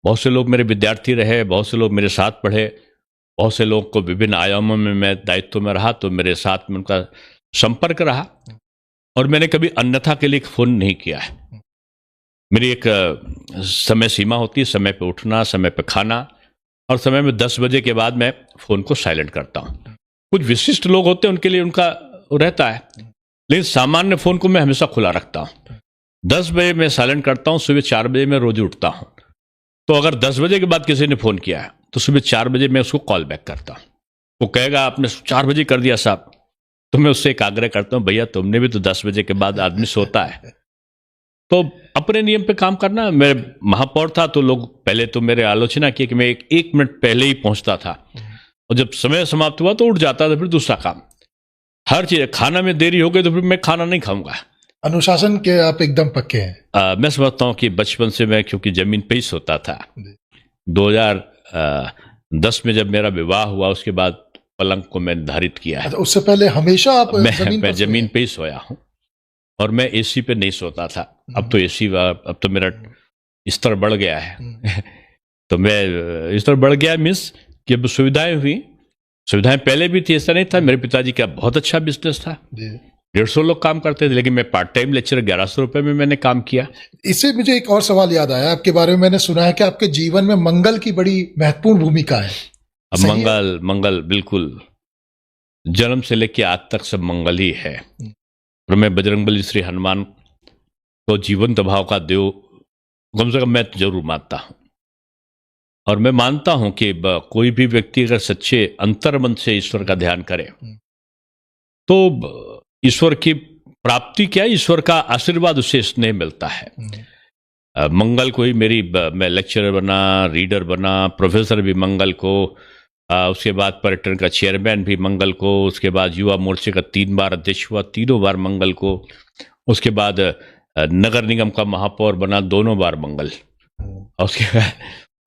बहुत से लोग मेरे विद्यार्थी रहे, बहुत से लोग मेरे साथ पढ़े, बहुत से लोग को विभिन्न आयामों में मैं दायित्व में रहा, तो मेरे साथ में उनका संपर्क रहा और मैंने कभी अन्यथा के लिए फोन नहीं किया है। मेरी एक समय सीमा होती है, समय पे उठना, समय पे खाना, और समय में 10 बजे के बाद मैं फोन को साइलेंट करता हूँ। कुछ विशिष्ट लोग होते हैं उनके लिए उनका रहता है, लेकिन सामान्य फोन को मैं हमेशा खुला रखता हूँ। 10 बजे मैं साइलेंट करता हूँ, सुबह 4 बजे मैं रोज उठता हूँ। तो अगर 10 बजे के बाद किसी ने फोन किया है तो सुबह 4 बजे मैं उसको कॉल बैक करता हूँ। वो कहेगा आपने 4 बजे कर दिया साहब, तो मैं उससे एक आग्रह करता हूँ, भैया तुमने भी तो 10 बजे के बाद आदमी सोता है, तो अपने नियम पे काम करना। मैं महापौर था तो लोग पहले तो मेरे आलोचना की कि मैं एक मिनट पहले ही पहुंचता था, और जब समय समाप्त हुआ तो उठ जाता था, फिर दूसरा काम। हर चीज, खाना में देरी हो गई तो फिर मैं खाना नहीं खाऊंगा। अनुशासन के आप एकदम पक्के हैं। मैं समझता हूँ कि बचपन से मैं, क्योंकि जमीन पे ही सोता था, 2010 में जब मेरा विवाह हुआ उसके बाद पलंग को मैं निर्धारित किया है। अच्छा, उससे पहले हमेशा आप मैं जमीन पे ही सोया हूँ, और मैं एसी पे नहीं सोता था। अब तो एसी, अब तो मेरा स्तर बढ़ गया है। तो मैं स्तर बढ़ गया मीन्स कि अब सुविधाएं हुई। सुविधाएं पहले भी थी, ऐसा नहीं था। मेरे पिताजी का बहुत अच्छा बिजनेस था, 150 लोग काम करते थे, लेकिन मैं पार्ट टाइम लेक्चर 1100 रुपए में मैंने काम किया। इससे मुझे एक और सवाल याद आया आपके बारे में। मैंने सुना है कि आपके जीवन में मंगल की बड़ी महत्वपूर्ण भूमिका है। अब मंगल बिल्कुल जन्म से लेकर आज तक सब मंगल ही है। और मैं बजरंगबली श्री हनुमान को जीवंत भाव का देव कम से कम मैं जरूर मानता हूं। और मैं मानता हूं कि कोई भी व्यक्ति अगर सच्चे अंतर्मन से ईश्वर का ध्यान करे तो ईश्वर की प्राप्ति क्या है, ईश्वर का आशीर्वाद उसे स्नेह मिलता है। मंगल को ही मैं लेक्चरर बना, रीडर बना, प्रोफेसर भी मंगल को, उसके बाद पर्यटन का चेयरमैन भी मंगल को, उसके बाद युवा मोर्चे का 3 बार अध्यक्ष हुआ, तीनों बार मंगल को, उसके बाद नगर निगम का महापौर बना, दोनों बार मंगल, और उसके बाद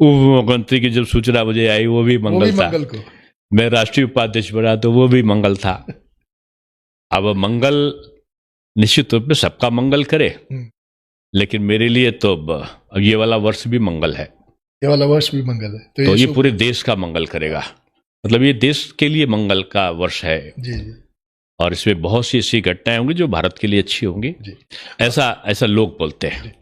उप मुख्यमंत्री की जब सूचना मुझे आई वो भी मंगल था। मैं राष्ट्रीय उपाध्यक्ष बना तो वो भी मंगल था। अब मंगल निश्चित रूप में सबका मंगल करे, लेकिन मेरे लिए तो अब ये वाला वर्ष भी मंगल है। ये वाला वर्ष भी मंगल है, तो ये पूरे देश का मंगल करेगा। मतलब ये देश के लिए मंगल का वर्ष है जी। और इसमें बहुत सी ऐसी घटनाएं होंगी जो भारत के लिए अच्छी होंगी, ऐसा लोग बोलते हैं।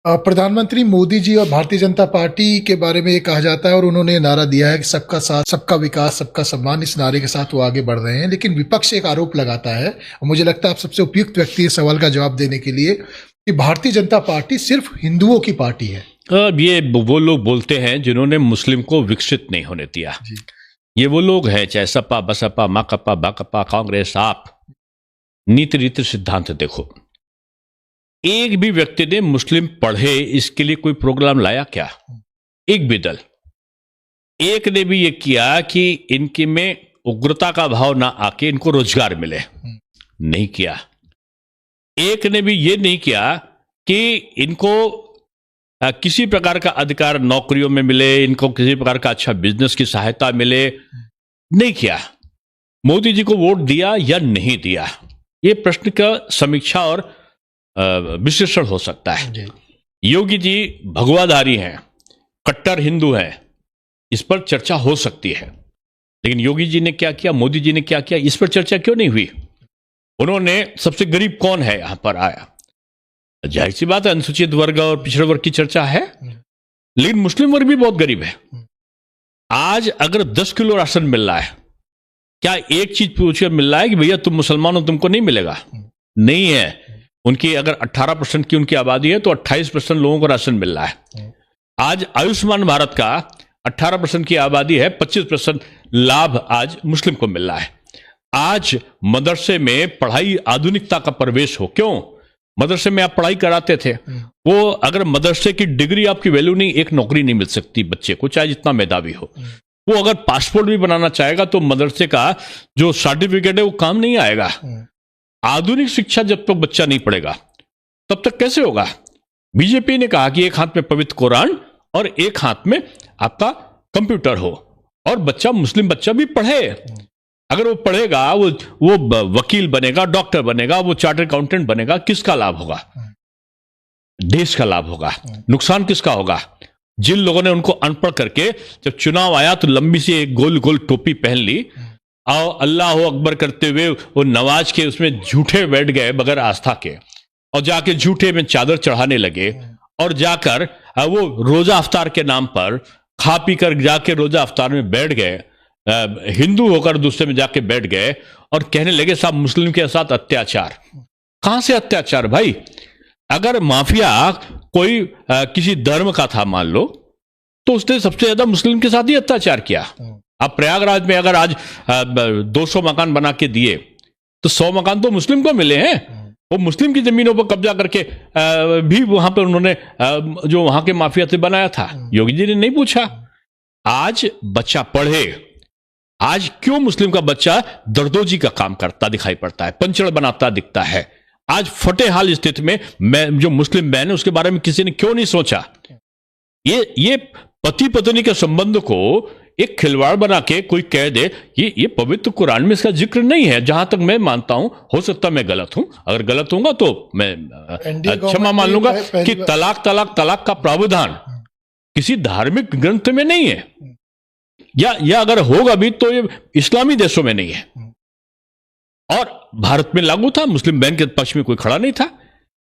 प्रधानमंत्री मोदी जी और भारतीय जनता पार्टी के बारे में ये कहा जाता है, और उन्होंने नारा दिया है कि सबका साथ, सबका विकास, सबका सम्मान। इस नारे के साथ वो आगे बढ़ रहे हैं, लेकिन विपक्ष एक आरोप लगाता है, और मुझे लगता है आप सबसे उपयुक्त व्यक्ति है सवाल का जवाब देने के लिए, कि भारतीय जनता पार्टी सिर्फ हिंदुओं की पार्टी है। अब ये वो लोग बोलते हैं जिन्होंने मुस्लिम को विकसित नहीं होने दिया। ये वो लोग हैं, चाहे सपा, बसपा, माकपा, बाकपा, कांग्रेस, आप नीति रीति सिद्धांत देखो, एक भी व्यक्ति ने मुस्लिम पढ़े इसके लिए कोई प्रोग्राम लाया क्या? एक भी दल, एक ने भी ये किया कि इनके में उग्रता का भाव ना आके इनको रोजगार मिले, नहीं किया। एक ने भी ये नहीं किया कि इनको किसी प्रकार का अधिकार नौकरियों में मिले, इनको किसी प्रकार का अच्छा बिजनेस की सहायता मिले, नहीं किया। मोदी जी को वोट दिया या नहीं दिया, ये प्रश्न का समीक्षा और विश्लेषण हो सकता है। योगी जी भगवाधारी हैं, कट्टर हिंदू हैं, इस पर चर्चा हो सकती है, लेकिन योगी जी ने क्या किया, मोदी जी ने क्या किया, इस पर चर्चा क्यों नहीं हुई? उन्होंने सबसे गरीब कौन है यहां पर आया, जाहिर सी बात है अनुसूचित वर्ग और पिछड़े वर्ग की चर्चा है, लेकिन मुस्लिम वर्ग भी बहुत गरीब है। आज अगर 10 किलो राशन मिल रहा है, क्या एक चीज पूछकर मिल रहा है कि भैया तुम मुसलमान हो तुमको नहीं मिलेगा? नहीं है। उनकी अगर 18% की उनकी आबादी है तो 28% लोगों को राशन मिल रहा है। आज आयुष्मान भारत का 18% की आबादी है, 25% लाभ आज मुस्लिम को मिल रहा है। आज मदरसे में पढ़ाई आधुनिकता का प्रवेश हो। क्यों? मदरसे में आप पढ़ाई कराते थे, वो अगर मदरसे की डिग्री आपकी वैल्यू नहीं, एक नौकरी नहीं मिल सकती बच्चे को, चाहे जितना मेधावी हो। वो अगर पासपोर्ट भी बनाना चाहेगा तो मदरसे का जो सर्टिफिकेट है वो काम नहीं आएगा। आधुनिक शिक्षा जब तक बच्चा नहीं पढ़ेगा तब तक कैसे होगा? बीजेपी ने कहा कि एक हाथ में पवित्र कुरान और एक हाथ में आपका कंप्यूटर हो, और बच्चा, मुस्लिम बच्चा भी पढ़े। अगर वो पढ़ेगा, वो वकील बनेगा, डॉक्टर बनेगा, वो चार्टर्ड अकाउंटेंट बनेगा, किसका लाभ होगा? देश का लाभ होगा। नुकसान किसका होगा? जिन लोगों ने उनको अनपढ़ करके, जब चुनाव आया तो लंबी सी एक गोल गोल टोपी पहन ली और अल्लाह अकबर करते हुए वो नमाज के उसमें झूठे बैठ गए बगैर आस्था के, और जाके झूठे में चादर चढ़ाने लगे, और जाकर वो रोजा अफ्तार के नाम पर खा पी कर जाके रोजा अफ्तार में बैठ गए, हिंदू होकर दूसरे में जाके बैठ गए और कहने लगे साहब मुस्लिम के साथ अत्याचार। कहां से अत्याचार भाई? अगर माफिया कोई किसी धर्म का था मान लो, तो उसने सबसे ज्यादा मुस्लिम के साथ ही अत्याचार किया। अब प्रयागराज में अगर आज 200 मकान बना के दिए तो 100 मकान तो मुस्लिम को मिले हैं। वो मुस्लिम की जमीनों पर कब्जा करके भी वहां पर उन्होंने जो वहां के माफिया से बनाया था। योगी जी ने नहीं पूछा। आज बच्चा पढ़े। आज क्यों मुस्लिम का बच्चा दरदोजी का काम करता दिखाई पड़ता है, पंचड़ बनाता दिखता है? आज फटे हाल स्थिति में जो मुस्लिम बहन है उसके बारे में किसी ने क्यों नहीं सोचा? ये पति पत्नी के संबंध को एक खिलवाड़ बना के कोई कह दे ये पवित्र कुरान में इसका जिक्र नहीं है। जहां तक मैं मानता हूं, हो सकता मैं गलत हूं, अगर गलत होऊंगा तो मैं क्षमा मान लूंगा कि तलाक तलाक तलाक का प्रावधान किसी धार्मिक ग्रंथ में नहीं है, या अगर होगा भी तो ये इस्लामी देशों में नहीं है। और भारत में लागू था, मुस्लिम बहन के पक्ष में कोई खड़ा नहीं था।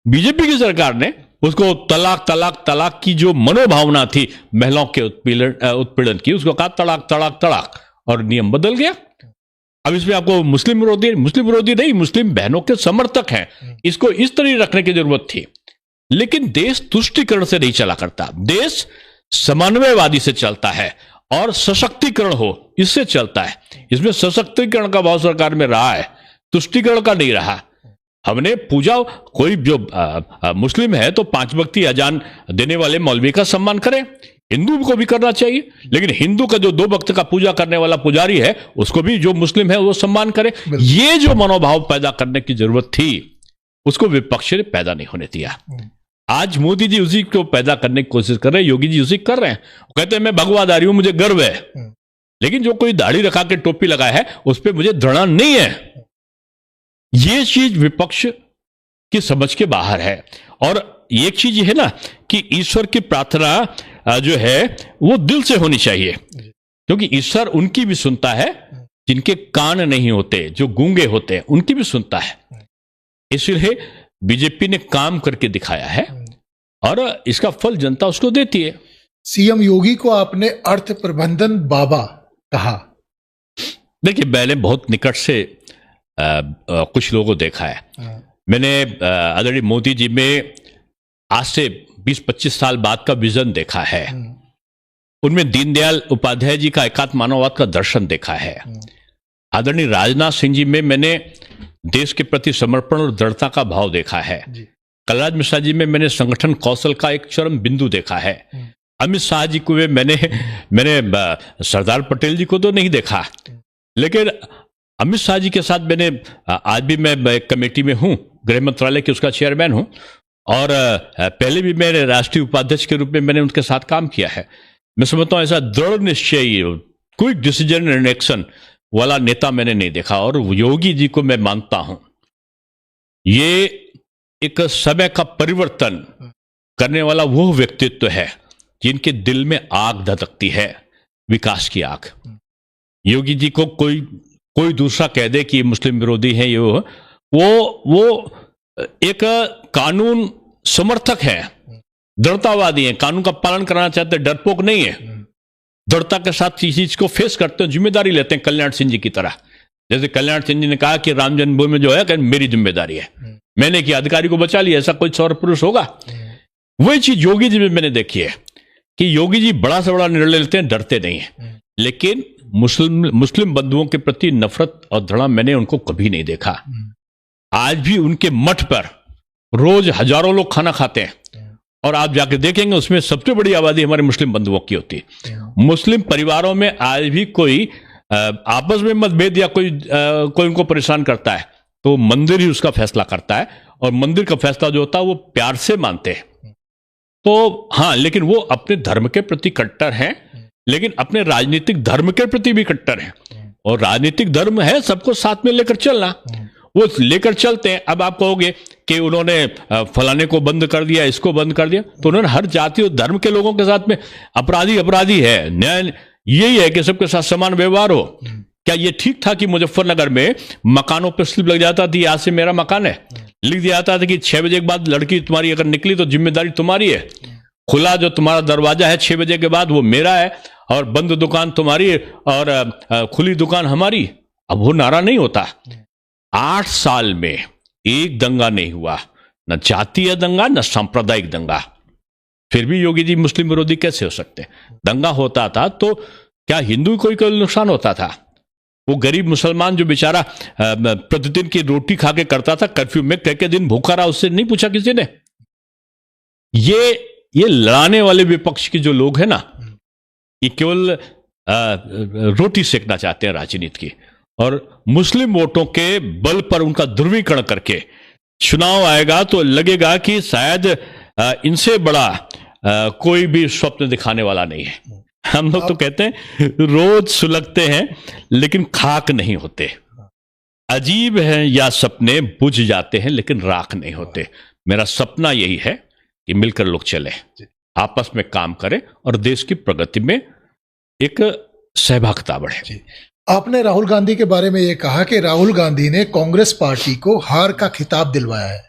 बीजेपी की सरकार ने उसको तलाक तलाक तलाक की जो मनोभावना थी महिलाओं के उत्पीड़न की, उसको कहा तलाक तलाक तलाक, और नियम बदल गया। अब इसमें आपको मुस्लिम विरोधी नहीं, मुस्लिम बहनों के समर्थक हैं, इसको इस तरह रखने की जरूरत थी। लेकिन देश तुष्टीकरण से नहीं चला करता, देश समन्वयवादी से चलता है और सशक्तिकरण हो इससे चलता है। इसमें सशक्तिकरण का भाव सरकार में रहा है, तुष्टीकरण का नहीं रहा। हमने पूजा, कोई जो मुस्लिम है तो 5 वक्ती अजान देने वाले मौलवी का सम्मान करें, हिंदू को भी करना चाहिए। लेकिन हिंदू का जो 2 वक्त का पूजा करने वाला पुजारी है उसको भी जो मुस्लिम है वो सम्मान करे। ये जो मनोभाव पैदा करने की जरूरत थी उसको विपक्ष ने पैदा नहीं होने दिया। आज मोदी जी उसी को पैदा करने की कोशिश कर रहे हैं, योगी जी उसी कर रहे हैं। कहते हैं मैं भगवाधारी हूं, मुझे गर्व है, लेकिन जो कोई दाढ़ी रखा के टोपी लगाया है उस पर मुझे घृणा नहीं है। ये चीज विपक्ष की समझ के बाहर है। और एक चीज है ना कि ईश्वर की प्रार्थना जो है वो दिल से होनी चाहिए, क्योंकि ईश्वर उनकी भी सुनता है जिनके कान नहीं होते, जो गूंगे होते हैं उनकी भी सुनता है। इसलिए बीजेपी ने काम करके दिखाया है और इसका फल जनता उसको देती है। सीएम योगी को आपने अर्थ प्रबंधन बाबा कहा। देखिए, मैंने बहुत निकट से कुछ लोगों को देखा है। मैंने आदरणीय मोदी जी में आज से 20-25 साल बाद का विजन देखा है। उनमें दीनदयाल उपाध्याय जी का एकात्म मानववाद का दर्शन देखा है। आदरणीय राजनाथ सिंह जी में मैंने देश के प्रति समर्पण और दृढ़ता का भाव देखा है। कलराज मिश्रा जी में मैंने संगठन कौशल का एक चरम बिंदु देखा है। अमित शाह जी को मैंने सरदार पटेल जी को तो नहीं देखा, लेकिन अमित शाह जी के साथ मैंने, आज भी मैं एक कमेटी में हूं, गृह मंत्रालय के उसका चेयरमैन हूं, और पहले भी मेरे राष्ट्रीय उपाध्यक्ष के रूप में मैंने उनके साथ काम किया है। मैं समझता हूं ऐसा दृढ़ निश्चयी, क्विक डिसीजन एंड एक्शन वाला नेता मैंने नहीं देखा। और योगी जी को मैं मानता हूं ये एक समय का परिवर्तन करने वाला वो व्यक्तित्व है जिनके दिल में आग धधकती है, विकास की आग। योगी जी को कोई दूसरा कह दे कि मुस्लिम विरोधी है, ये वो एक कानून समर्थक है, दृढ़तावादी है, कानून का पालन कराना चाहते, डरपोक नहीं है, दृढ़ता के साथ इस चीज को फेस करते हैं, जिम्मेदारी लेते हैं, कल्याण सिंह जी की तरह। जैसे कल्याण सिंह जी ने कहा कि राम जन्मभूमि में जो है मेरी जिम्मेदारी है, मैंने किया, अधिकारी को बचा लिया, ऐसा कोई सौर पुरुष होगा? वही चीज योगी जी में मैंने देखी है कि योगी जी बड़ा से बड़ा निर्णय लेते हैं, डरते नहीं है, लेकिन मुस्लिम बंधुओं के प्रति नफरत और घृणा मैंने उनको कभी नहीं देखा। आज भी उनके मठ पर रोज हजारों लोग खाना खाते हैं, और आप जाके देखेंगे उसमें सबसे बड़ी आबादी हमारे मुस्लिम बंधुओं की होती है। मुस्लिम परिवारों में आज भी कोई आपस में मतभेद या कोई उनको परेशान करता है तो मंदिर ही उसका फैसला करता है, और मंदिर का फैसला जो होता है वो प्यार से मानते हैं। तो हाँ, लेकिन वो अपने धर्म के प्रति कट्टर हैं, लेकिन अपने राजनीतिक धर्म के प्रति भी कट्टर हैं। और राजनीतिक धर्म है सबको साथ में लेकर चलना, वो लेकर चलते हैं। अब आप कहोगे कि उन्होंने फलाने को बंद कर दिया, इसको बंद कर दिया, तो उन्होंने हर जाति और धर्म के लोगों के साथ में अपराधी है, न्याय यही है कि सबके साथ समान व्यवहार हो। क्या ये ठीक था कि मुजफ्फरनगर में मकानों पर स्लिप लग जाता थी, आज से मेरा मकान है, लिख दिया जाता था कि 6 बजे के बाद लड़की तुम्हारी अगर निकली तो जिम्मेदारी तुम्हारी है, खुला जो तुम्हारा दरवाजा है 6 बजे के बाद वो मेरा है, और बंद दुकान तुम्हारी और खुली दुकान हमारी। अब वो नारा नहीं होता। 8 साल में एक दंगा नहीं हुआ, न जातीय दंगा न सांप्रदायिक दंगा। फिर भी योगी जी मुस्लिम विरोधी कैसे हो सकते? दंगा होता था तो क्या हिंदू कोई नुकसान होता था? वो गरीब मुसलमान जो बेचारा प्रतिदिन की रोटी खा के करता था, कर्फ्यू में कह के दिन भूखा रहा, उससे नहीं पूछा किसी ने। ये लड़ाने वाले विपक्ष के जो लोग हैं ना, ये केवल रोटी सेकना चाहते हैं राजनीति की, और मुस्लिम वोटों के बल पर उनका ध्रुवीकरण करके चुनाव आएगा तो लगेगा कि शायद इनसे बड़ा कोई भी स्वप्न दिखाने वाला नहीं है। हम लोग तो कहते हैं रोज सुलगते हैं लेकिन खाक नहीं होते, अजीब है या सपने बुझ जाते हैं लेकिन राख नहीं होते। मेरा सपना यही है कि मिलकर लोग चले, आपस में काम करें और देश की प्रगति में एक सहभागिता बढ़े। आपने राहुल गांधी के बारे में ये कहा कि राहुल गांधी ने कांग्रेस पार्टी को हार का खिताब दिलवाया है।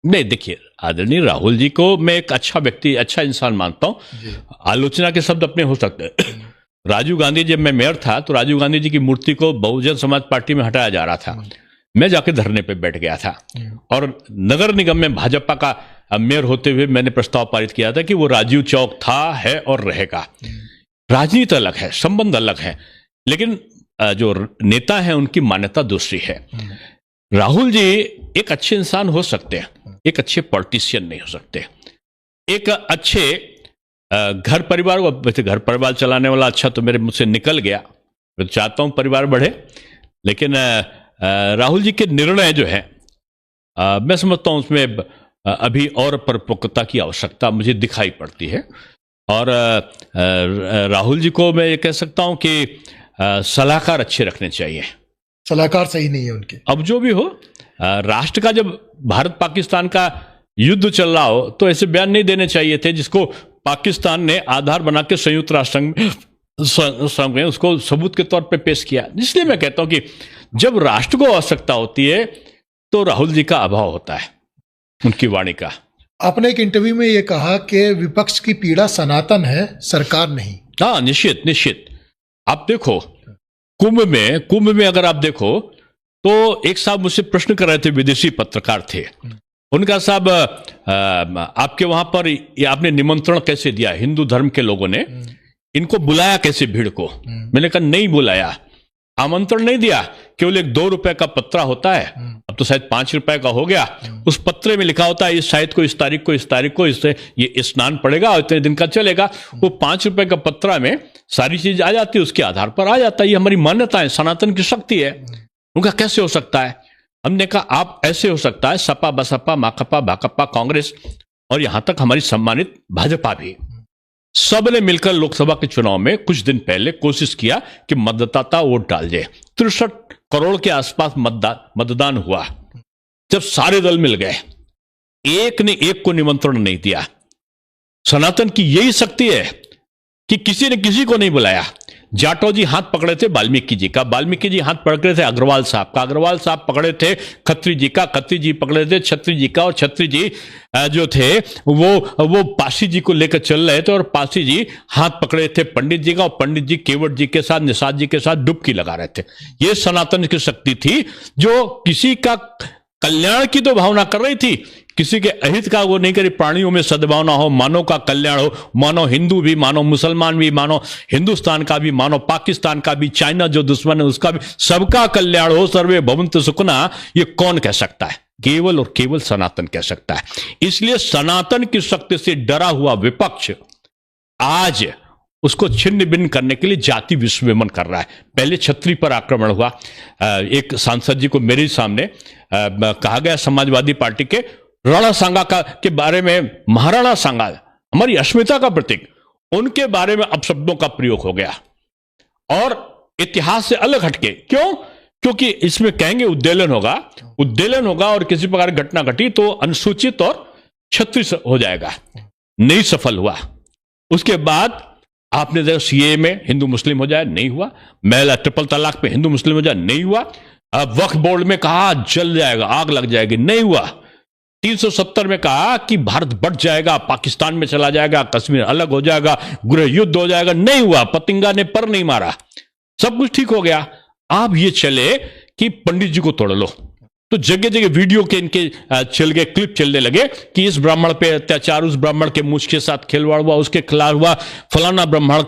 नहीं, देखिए, आदरणीय राहुल जी को मैं एक अच्छा व्यक्ति, अच्छा इंसान मानता हूं। आलोचना के शब्द अपने हो सकते हैं। राजीव गांधी, जब मैं मेयर था तो राजीव गांधी जी की मूर्ति को बहुजन समाज पार्टी में हटाया जा रहा था, मैं जाके धरने पे बैठ गया था, और नगर निगम में भाजपा का मेयर होते हुए मैंने प्रस्ताव पारित किया था कि वो राजीव चौक था, है और रहेगा। राजनीति अलग है, संबंध अलग है, लेकिन जो नेता है उनकी मान्यता दूसरी है। राहुल जी एक अच्छे इंसान हो सकते हैं, एक अच्छे पॉलिटिशियन नहीं हो सकते। एक अच्छे घर परिवार चलाने वाला अच्छा तो मेरे मुझसे निकल गया, मैं तो चाहता हूं परिवार बढ़े, लेकिन राहुल जी के निर्णय जो है मैं समझता हूं उसमें अभी और परिपक्वता की आवश्यकता मुझे दिखाई पड़ती है। और राहुल जी को मैं ये कह सकता हूं कि सलाहकार अच्छे रखने चाहिए। सलाहकार सही नहीं है उनके। अब जो भी हो, राष्ट्र का जब भारत पाकिस्तान का युद्ध चल रहा हो तो ऐसे बयान नहीं देने चाहिए थे, जिसको पाकिस्तान ने आधार बना के संयुक्त राष्ट्र संघ में उसको सबूत के तौर पे पेश किया। इसलिए मैं कहता हूं कि जब राष्ट्र को आवश्यकता होती है तो राहुल जी का अभाव होता है, उनकी वाणी का। आपने एक इंटरव्यू में ये कहा कि विपक्ष की पीड़ा सनातन है, सरकार नहीं। हाँ, निश्चित। आप देखो कुंभ में अगर आप देखो तो एक साहब मुझसे प्रश्न कर रहे थे, विदेशी पत्रकार थे। उनका साहब आपके वहां पर आपने निमंत्रण कैसे दिया, हिंदू धर्म के लोगों ने इनको बुलाया कैसे भीड़ को? मैंने कहा नहीं बुलाया, आमंत्रण नहीं दिया, केवल एक 2 रुपए का पत्रा होता है, अब तो शायद 5 रुपए का हो गया। उस पत्रे में लिखा होता है इस शायद को इस तारीख को इससे ये स्नान पड़ेगा और इतने दिन का चलेगा। वो 5 रुपए का पत्रा में सारी चीज आ जाती है, उसके आधार पर आ जाता है। ये हमारी मान्यता है, सनातन की शक्ति है। उनका कैसे हो सकता है? हमने कहा आप ऐसे हो सकता है, सपा बसपा माकपा भाकपा कांग्रेस और यहां तक हमारी सम्मानित भाजपा भी, सब ने मिलकर लोकसभा के चुनाव में कुछ दिन पहले कोशिश किया कि मतदाता वोट डाल जाए। 63 करोड़ के आसपास मतदान हुआ। जब सारे दल मिल गए, एक ने एक को निमंत्रण नहीं दिया। सनातन की यही शक्ति है कि किसी ने किसी को नहीं बुलाया। जाटो जी हाथ पकड़े थे वाल्मीकि जी का, वाल्मीकि जी हाथ पकड़े थे अग्रवाल साहब का, अग्रवाल साहब पकड़े थे खत्री जी का, खत्री जी पकड़े थे छत्री जी का, और छत्री जी जो थे वो पासी जी को लेकर चल रहे थे, और पासी जी हाथ पकड़े थे पंडित जी का, और पंडित जी केवट जी के साथ, निषाद जी के साथ डुबकी लगा रहे थे। ये सनातन की शक्ति थी जो किसी का कल्याण की तो भावना कर रही थी, किसी के अहित का वो नहीं करे, प्राणियों में सद्भावना हो, मानव का कल्याण हो, मानो हिंदू भी, मानो मुसलमान भी, मानो हिंदुस्तान का भी, मानो पाकिस्तान का भी, चाइना जो दुश्मन है उसका भी, सबका कल्याण हो, सर्वे भवन्तु सुखिनः, ये कौन कह सकता है? केवल और केवल सनातन कह सकता है। इसलिए सनातन की शक्ति से डरा हुआ विपक्ष आज उसको छिन्न भिन्न करने के लिए जाति विश्वविमन कर रहा है। पहले छत्री पर आक्रमण हुआ, एक सांसद जी को मेरे सामने कहा गया समाजवादी पार्टी के राणा सांगा के बारे में, महाराणा सांगा हमारी अस्मिता का प्रतीक, उनके बारे में अपशब्दों का प्रयोग हो गया और इतिहास से अलग हटके। क्यों? क्योंकि इसमें कहेंगे उद्देलन होगा और किसी प्रकार की घटना घटी तो अनुसूचित और छत्री हो जाएगा। नहीं सफल हुआ। उसके बाद आपने देखा सीए में हिंदू मुस्लिम हो जाए, नहीं हुआ। महिला ट्रिपल तलाक पे हिंदू मुस्लिम हो जाए, नहीं हुआ। अब वक्फ बोर्ड में कहा जल जाएगा, आग लग जाएगी, नहीं हुआ। 370 में कहा कि भारत बढ़ जाएगा, पाकिस्तान में चला जाएगा, कश्मीर अलग हो जाएगा, गृह युद्ध हो जाएगा, नहीं हुआ। पतंगा ने पर नहीं मारा, सब कुछ ठीक हो गया। आप ये चले कि पंडित जी को तोड़ लो, तो जगह जगह वीडियो के इनके चल गए, क्लिप चलने लगे कि इस ब्राह्मण पे अत्याचार, उस ब्राह्मण के मूछ के साथ खिलवाड़ हुआ, उसके खिलाफ हुआ, फलाना ब्राह्मण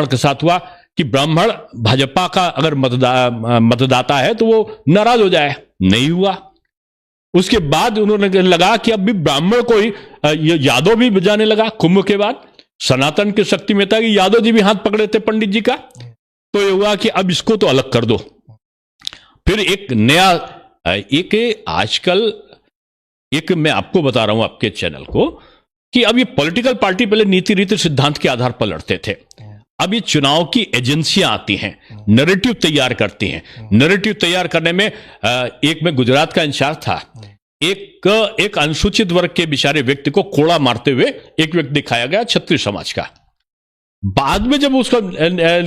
के साथ हुआ कि ब्राह्मण भाजपा का अगर मतदाता है तो वो नाराज हो जाए, नहीं हुआ। उसके बाद उन्होंने लगा कि अब भी ब्राह्मण को ही यादव भी बजाने लगा। कुंभ के बाद सनातन की शक्ति में था कि यादव जी भी हाथ पकड़े थे पंडित जी का, तो ये हुआ कि अब इसको तो अलग कर दो। फिर एक नया आजकल मैं आपको बता रहा हूं आपके चैनल को कि अब ये पॉलिटिकल पार्टी पहले नीति रीति सिद्धांत के आधार पर लड़ते थे, अब ये चुनाव की एजेंसियां आती हैं, नैरेटिव तैयार करती हैं। नैरेटिव तैयार करने में एक मैं गुजरात का इंचार्ज था, एक अनुसूचित वर्ग के बेचारे व्यक्ति को कोड़ा मारते हुए एक व्यक्ति दिखाया गया क्षत्रिय समाज का। बाद में जब उसका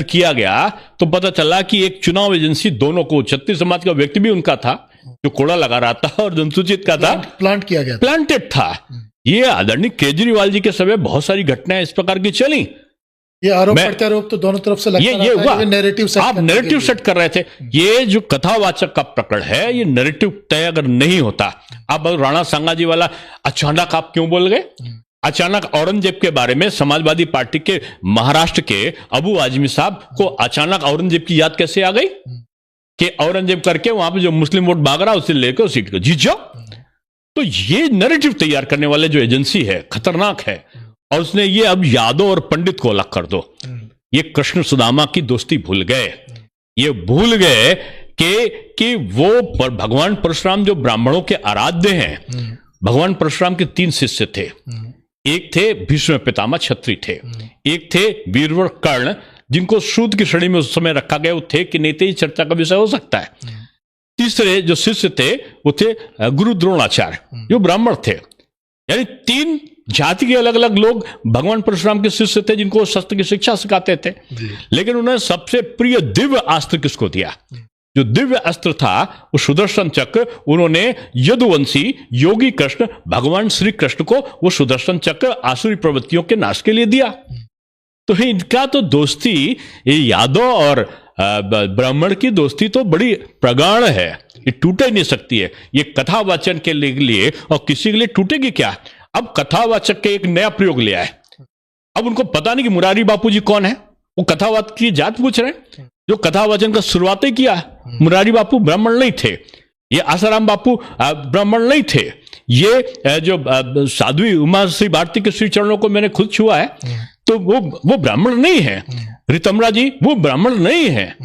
किया गया तो पता चला कि एक चुनाव एजेंसी दोनों को, क्षत्रिय समाज का व्यक्ति भी उनका था जो कोड़ा लगा रहा था और अनुसूचित का था प्लांट किया गया, प्लांटेड था। ये आदरणीय केजरीवाल जी के समय बहुत सारी घटनाएं इस प्रकार की चली। ये आरोप प्रत्यारोप तो दोनों तरफ से लगता ये हुआ, आप नैरेटिव सेट कर रहे थे। ये जो कथावाचक का प्रकरण है, ये नैरेटिव तय अगर नहीं होता, अब राणा सांगा जी वाला अचानक आप क्यों बोल गए? अचानक औरंगजेब के बारे में समाजवादी पार्टी के महाराष्ट्र के अबू आजमी साहब को अचानक औरंगजेब की याद कैसे आ गई कि औरंगजेब करके वहां पे जो मुस्लिम वोट भाग रहा उसे लेकर सीट को जीत जाओ? तो ये नैरेटिव तैयार करने वाले जो एजेंसी है खतरनाक है, और उसने ये अब यादव और पंडित को अलग कर दो। ये कृष्ण सुदामा की दोस्ती भूल गए, ये भूल गए कि वो भगवान परशुराम जो ब्राह्मणों के आराध्य हैं, भगवान परशुराम के 3 शिष्य थे। एक थे भीष्म पितामह क्षत्रिय थे, एक थे वीरवर कर्ण जिनको सूद की श्रेणी में उस समय रखा गया, वो थे कि नहीं थे, चर्चा का विषय हो सकता है। तीसरे जो शिष्य थे वो थे गुरु द्रोणाचार्य जो ब्राह्मण थे। यानी 3 जाति के अलग अलग लोग भगवान परशुराम के शिष्य थे जिनको शस्त्र की शिक्षा सिखाते थे। लेकिन उन्होंने सबसे प्रिय दिव्य अस्त्र किसको दिया? जो दिव्य अस्त्र था वो सुदर्शन चक्र, उन्होंने यदुवंशी योगी कृष्ण भगवान श्री कृष्ण को वो सुदर्शन चक्र आसुरी प्रवृत्तियों के नाश के लिए दिया। तो इनका तो दोस्ती, ये यादव और ब्राह्मण की दोस्ती तो बड़ी प्रगाढ़ है, ये टूट ही नहीं सकती है। ये कथावाचन के लिए और किसी के लिए टूटेगी क्या? अब कथावाचक के एक नया प्रयोग लिया है। अब उनको पता नहीं कि मुरारी बापू जी कौन है, वो कथावाचक की जात पूछ रहे हैं। जो कथावाचन का शुरुआत ही किया, मुरारी बापू ब्राह्मण नहीं थे, ये आसाराम बापू ब्राह्मण नहीं थे, ये जो साध्वी उमा श्री भारती के श्री चरणों को मैंने खुद छुआ है, तो वो ब्राह्मण नहीं है। रितमरा जी वो ब्राह्मण नहीं है।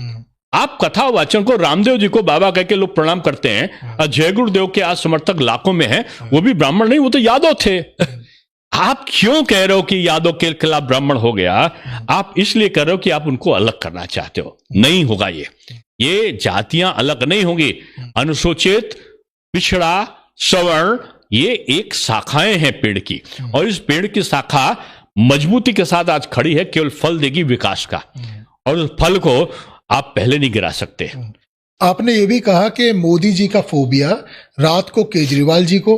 आप कथावाचन को, रामदेव जी को बाबा कह के लोग प्रणाम करते हैं, जय गुरुदेव के आज समर्थक लाखों में हैं, वो भी ब्राह्मण नहीं, वो तो यादव थे। आप क्यों कह रहे हो कि यादव के खिलाफ ब्राह्मण हो गया? आप इसलिए कह रहे हो कि आप उनको अलग करना चाहते हो। नहीं होगा, ये जातियां अलग नहीं होंगी। अनुसूचित, पिछड़ा, सवर्ण, ये एक शाखाएं हैं पेड़ की, और इस पेड़ की शाखा मजबूती के साथ आज खड़ी है, केवल फल देगी विकास का, और उस फल को आप पहले नहीं गिरा सकते। आपने ये भी कहा कि मोदी जी का फोबिया रात को केजरीवाल जी को,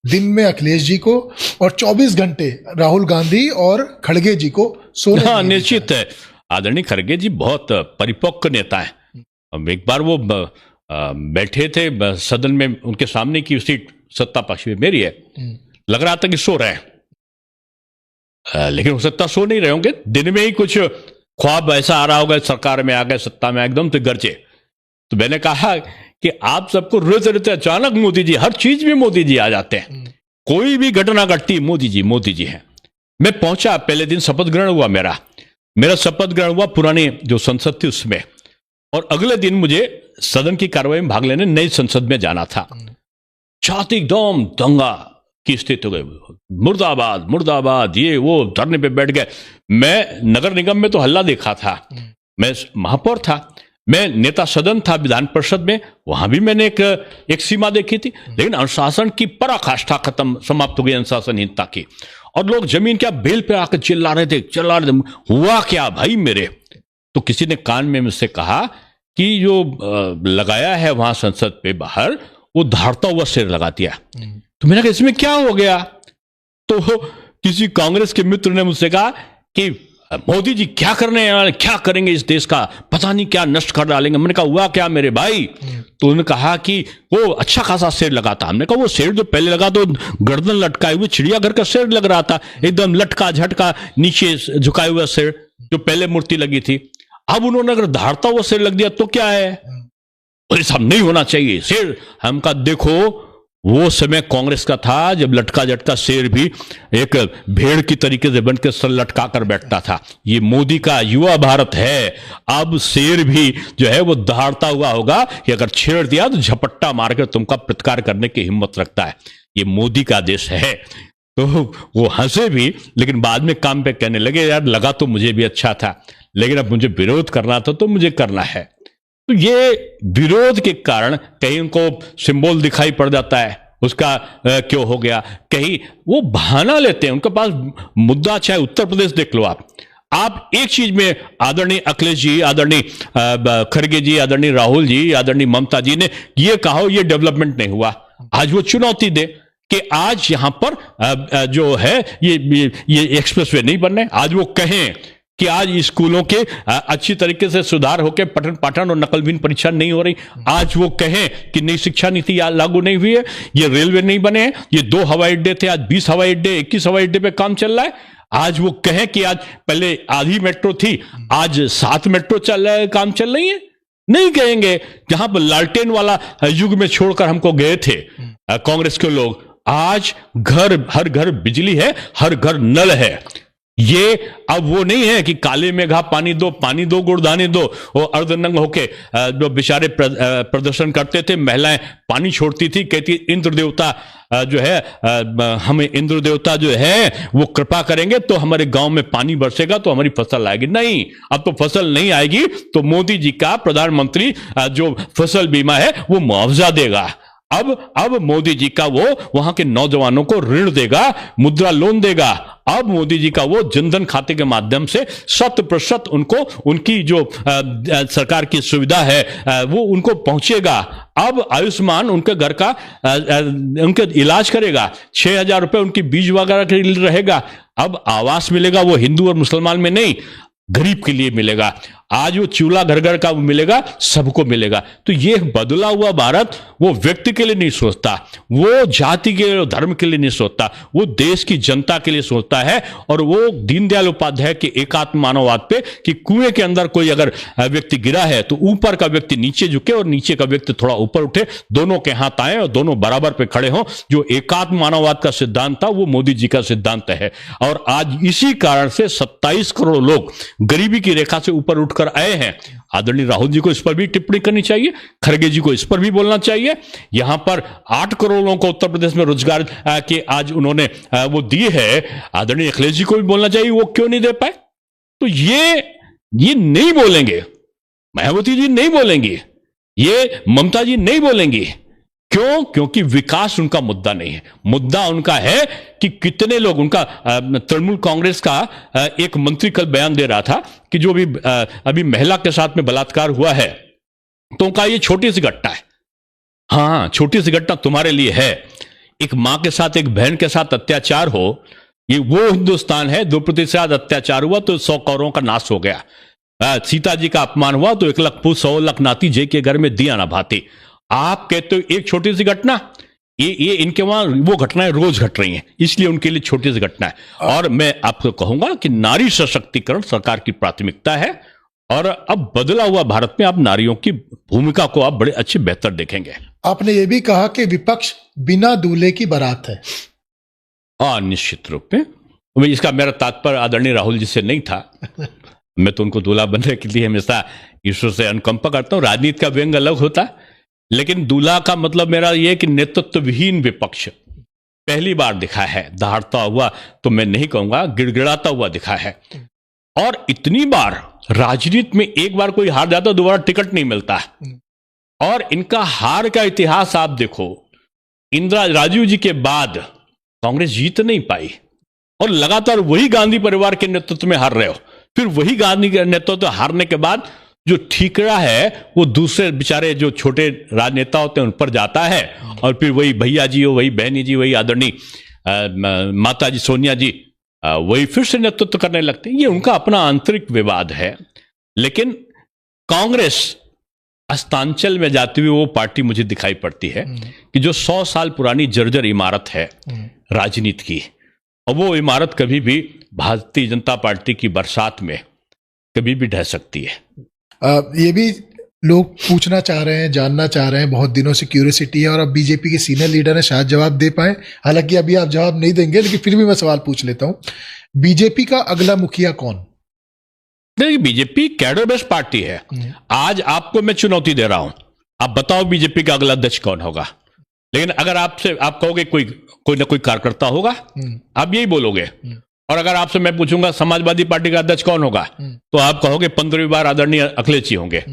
दिन में अखिलेश जी को, और 24 घंटे राहुल गांधी और खड़गे जी को सोने। हाँ, निश्चित है। आदरणीय खड़गे जी बहुत परिपक्व नेता है। एक बार वो बैठे थे सदन में, उनके सामने की सीट सत्ता पक्ष में मेरी है। लग रहा था कि सो रहे हैं, लेकिन हो सकता सो नहीं रहे होंगे, दिन में ही कुछ ख्वाब ऐसा आ रहा होगा, सरकार में आ गए, सत्ता में एकदम तो गरजे। तो मैंने कहा कि आप सबको रोते रोते अचानक मोदी जी, हर चीज में मोदी जी आ जाते हैं, कोई भी घटना घटती मोदी जी हैं। मैं पहुंचा, पहले दिन शपथ ग्रहण हुआ, मेरा शपथ ग्रहण हुआ पुरानी जो संसद थी उसमें, और अगले दिन मुझे सदन की कार्रवाई में भाग लेने नई संसद में जाना था। छाती एकदम दंगा की स्थिति हो गई, मुर्दाबाद मुर्दाबाद, ये वो, धरने पे बैठ गए। मैं नगर निगम में तो हल्ला देखा था, मैं महापौर था, मैं नेता सदन था विधान परिषद में, वहां भी मैंने एक सीमा देखी थी, लेकिन अनुशासन की पराकाष्ठा खत्म, समाप्त हो गई अनुशासनहीनता की, और लोग जमीन क्या बेल पे आकर चिल्ला रहे थे। हुआ क्या भाई मेरे? तो किसी ने कान में मुझसे कहा कि जो लगाया है वहां संसद पे बाहर, वो धारता हुआ सिर लगा दिया। तो मैंने कहा इसमें क्या हो गया? तो किसी कांग्रेस के मित्र ने मुझसे कहा कि मोदी जी क्या करने वाले, क्या करेंगे इस देश का, पता नहीं क्या नष्ट कर डालेंगे। मैंने कहा हुआ क्या मेरे भाई? तो उन्होंने कहा कि वो अच्छा खासा शेर लगा था। हमने कहा वो शेर जो पहले लगा तो गर्दन लटकाए हुए चिड़ियाघर का शेर लग रहा था, एकदम लटका झटका नीचे झुकाए हुआ शेर, जो पहले मूर्ति लगी थी। अब उन्होंने अगर धारता हुआ शेर लग दिया तो क्या है? और सब नहीं होना चाहिए शेर। हम कहा देखो, वो समय कांग्रेस का था जब लटका झटका शेर भी एक भेड़ की तरीके से बनकर सर लटका कर बैठता था। ये मोदी का युवा भारत है। अब शेर भी जो है वो दहाड़ता हुआ होगा कि अगर छेड़ दिया तो झपट्टा मारकर तुमका प्रतिकार करने की हिम्मत रखता है। ये मोदी का देश है। तो वो हंसे भी, लेकिन बाद में काम पे कहने लगे यार लगा तो मुझे भी अच्छा था, लेकिन अब मुझे विरोध करना था तो मुझे करना है। तो ये विरोध के कारण कहीं उनको सिंबल दिखाई पड़ जाता है, उसका क्यों हो गया, कहीं वो बहाना लेते हैं। उनके पास मुद्दा, चाहे उत्तर प्रदेश देख लो आप एक चीज में आदरणीय अखिलेश जी, आदरणीय खड़गे जी, आदरणीय राहुल जी, आदरणीय ममता जी ने ये कहा ये डेवलपमेंट नहीं हुआ। आज वो चुनौती दे कि आज यहां पर जो है ये एक्सप्रेसवे नहीं बनने। आज वो कहें कि आज स्कूलों के अच्छी तरीके से सुधार होकर पठन पाठन और नकलविहीन परीक्षा नहीं हो रही। आज वो कहें कि नई शिक्षा नीति लागू नहीं हुई है, ये रेलवे नहीं बने हैं, ये 2 हवाई अड्डे थे आज 20 हवाई अड्डे, 21 हवाई अड्डे पे काम चल रहा है। आज वो कहें कि आज पहले आधी मेट्रो थी, आज 7 मेट्रो चल रहा है, काम चल रही है। नहीं कहेंगे। जहां पर लालटेन वाला युग में छोड़कर हमको गए थे कांग्रेस के लोग, आज हर घर बिजली है, हर घर नल है। ये अब वो नहीं है कि काले मेघा पानी दो गुड़दाने दो। वो अर्धनंग होके जो बेचारे प्रदर्शन करते थे, महिलाएं पानी छोड़ती थी, कहती इंद्र देवता जो है हमें इंद्र देवता जो है वो कृपा करेंगे तो हमारे गांव में पानी बरसेगा तो हमारी फसल आएगी। नहीं, अब तो फसल नहीं आएगी तो मोदी जी का प्रधानमंत्री जो फसल बीमा है वो मुआवजा देगा। अब मोदी जी का वो वहां के नौजवानों को ऋण देगा, मुद्रा लोन देगा। अब मोदी जी का वो जनधन खाते के माध्यम से 100% उनको उनकी जो सरकार की सुविधा है वो उनको पहुंचेगा। अब आयुष्मान उनके घर का उनके इलाज करेगा, 6,000 रुपए उनकी बीज वगैरह के लिए रहेगा। अब आवास मिलेगा, वो हिंदू और मुसलमान में नहीं, गरीब के लिए मिलेगा। आज वो चूल्हा घर घर का मिलेगा, सबको मिलेगा। तो ये बदला हुआ भारत वो व्यक्ति के लिए नहीं सोचता, वो जाति के लिए, धर्म के लिए नहीं सोचता, वो देश की जनता के लिए सोचता है। और वो दीनदयाल उपाध्याय के एकात्म मानववाद पे कि कुएं के अंदर कोई अगर व्यक्ति गिरा है तो ऊपर का व्यक्ति नीचे झुके और नीचे का व्यक्ति थोड़ा ऊपर उठे, दोनों के हाथ आए और दोनों बराबर पे खड़े हों। जो एकात्म मानववाद का सिद्धांत था वो मोदी जी का सिद्धांत है। और आज इसी कारण से 27 करोड़ लोग गरीबी की रेखा से ऊपर उठकर आए हैं। आदरणीय राहुल जी को इस पर भी टिप्पणी करनी चाहिए, खड़गे जी को इस पर भी बोलना चाहिए। यहां पर 8 करोड़ लोगों को उत्तर प्रदेश में रोजगार के आज उन्होंने वो दिए है। आदरणीय अखिलेश जी को भी बोलना चाहिए, वो क्यों नहीं दे पाए? तो ये नहीं बोलेंगे, मायावती जी नहीं बोलेंगी, ये ममता जी नहीं बोलेंगी। क्यों? क्योंकि विकास उनका मुद्दा नहीं है। मुद्दा उनका है कि कितने लोग, उनका तृणमूल कांग्रेस का एक मंत्री कल बयान दे रहा था कि जो भी अभी महिला के साथ में बलात्कार हुआ है तो उनका ये छोटी सी घटना है। हाँ, छोटी सी घटना तुम्हारे लिए है। एक मां के साथ, एक बहन के साथ अत्याचार हो, ये वो हिंदुस्तान है। द्रौपदी से आज अत्याचार हुआ तो 100 कौरवों का नाश हो गया। सीता जी का अपमान हुआ तो 1 लाख पूत 100 लाख नाती जे के घर में दिया ना भाती। आप कहते हो एक छोटी सी घटना, ये इनके वहां वो घटनाएं रोज घट रही हैं, इसलिए उनके लिए छोटी सी घटना है। और मैं आपको कहूंगा कि नारी सशक्तिकरण सरकार की प्राथमिकता है, और अब बदला हुआ भारत में आप नारियों की भूमिका को आप बड़े अच्छे बेहतर देखेंगे। आपने ये भी कहा कि विपक्ष बिना दूल्हे की बारात है। निश्चित रूप में इसका मेरा तात्पर्य आदरणीय राहुल जी से नहीं था। मैं तो उनको दूल्हा बनने के लिए हमेशा ईश्वर से अनुकंपा करता हूं। राजनीति का व्यंग अलग होता है, लेकिन दूल्हा का मतलब मेरा यह कि नेतृत्व विहीन विपक्ष पहली बार दिखा है। दहाड़ता हुआ तो मैं नहीं कहूंगा, गिड़गिड़ाता हुआ दिखा है। और इतनी बार राजनीति में एक बार कोई हार जाता दोबारा टिकट नहीं मिलता। और इनका हार का इतिहास आप देखो, इंदिरा राजीव जी के बाद कांग्रेस जीत नहीं पाई, और लगातार वही गांधी परिवार के नेतृत्व में हार रहे हो। फिर वही गांधी के नेतृत्व हारने के बाद जो ठीकरा है वो दूसरे बेचारे जो छोटे राजनेता होते हैं उन पर जाता है, और फिर वही भैया जी हो, वही बहनी जी, वही आदरणीय माता जी सोनिया जी वही फिर से नेतृत्व करने लगते हैं। ये उनका अपना आंतरिक विवाद है। लेकिन कांग्रेस अस्तांचल में जाती हुई वो पार्टी मुझे दिखाई पड़ती है कि जो 100 साल पुरानी जर्जर इमारत है राजनीति की, और वो इमारत कभी भी भारतीय जनता पार्टी की बरसात में कभी भी ढह सकती है। ये भी लोग पूछना चाह रहे हैं, जानना चाह रहे हैं, बहुत दिनों से क्यूरियोसिटी है, और अब बीजेपी के सीनियर लीडर ने शायद जवाब दे पाए। हालांकि अभी आप जवाब नहीं देंगे, लेकिन फिर भी मैं सवाल पूछ लेता हूं। बीजेपी का अगला मुखिया कौन? देखिए, बीजेपी कैडर बेस्ड पार्टी है। आज आपको मैं चुनौती दे रहा हूं, आप बताओ बीजेपी का अगला अध्यक्ष कौन होगा। लेकिन अगर आपसे आप कहोगे कोई ना कोई कार्यकर्ता होगा, आप यही बोलोगे। और अगर आपसे मैं पूछूंगा समाजवादी पार्टी का अध्यक्ष कौन होगा, तो आप कहोगे 15वीं बार आदरणीय अखिलेश जी होंगे।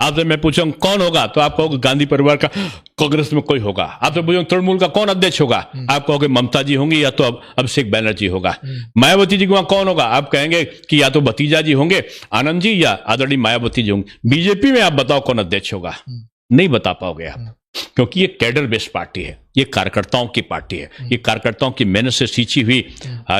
आपसे मैं पूछूंगा कौन होगा, तो आप कहोगे गांधी परिवार का कांग्रेस में कोई होगा। आपसे पूछूंगा तृणमूल का कौन अध्यक्ष होगा, आप कहोगे ममता जी होंगी या तो अभिषेक बैनर्जी होगा। मायावती जी के वहां कौन होगा, आप कहेंगे कि या तो भतीजा जी होंगे आनंद जी, या आदरणीय मायावती जी होंगे। बीजेपी में आप बताओ कौन अध्यक्ष होगा, नहीं बता पाओगे आप, क्योंकि ये कैडर बेस्ड पार्टी है, ये कार्यकर्ताओं की पार्टी है, ये कार्यकर्ताओं की मेहनत से सींची हुई।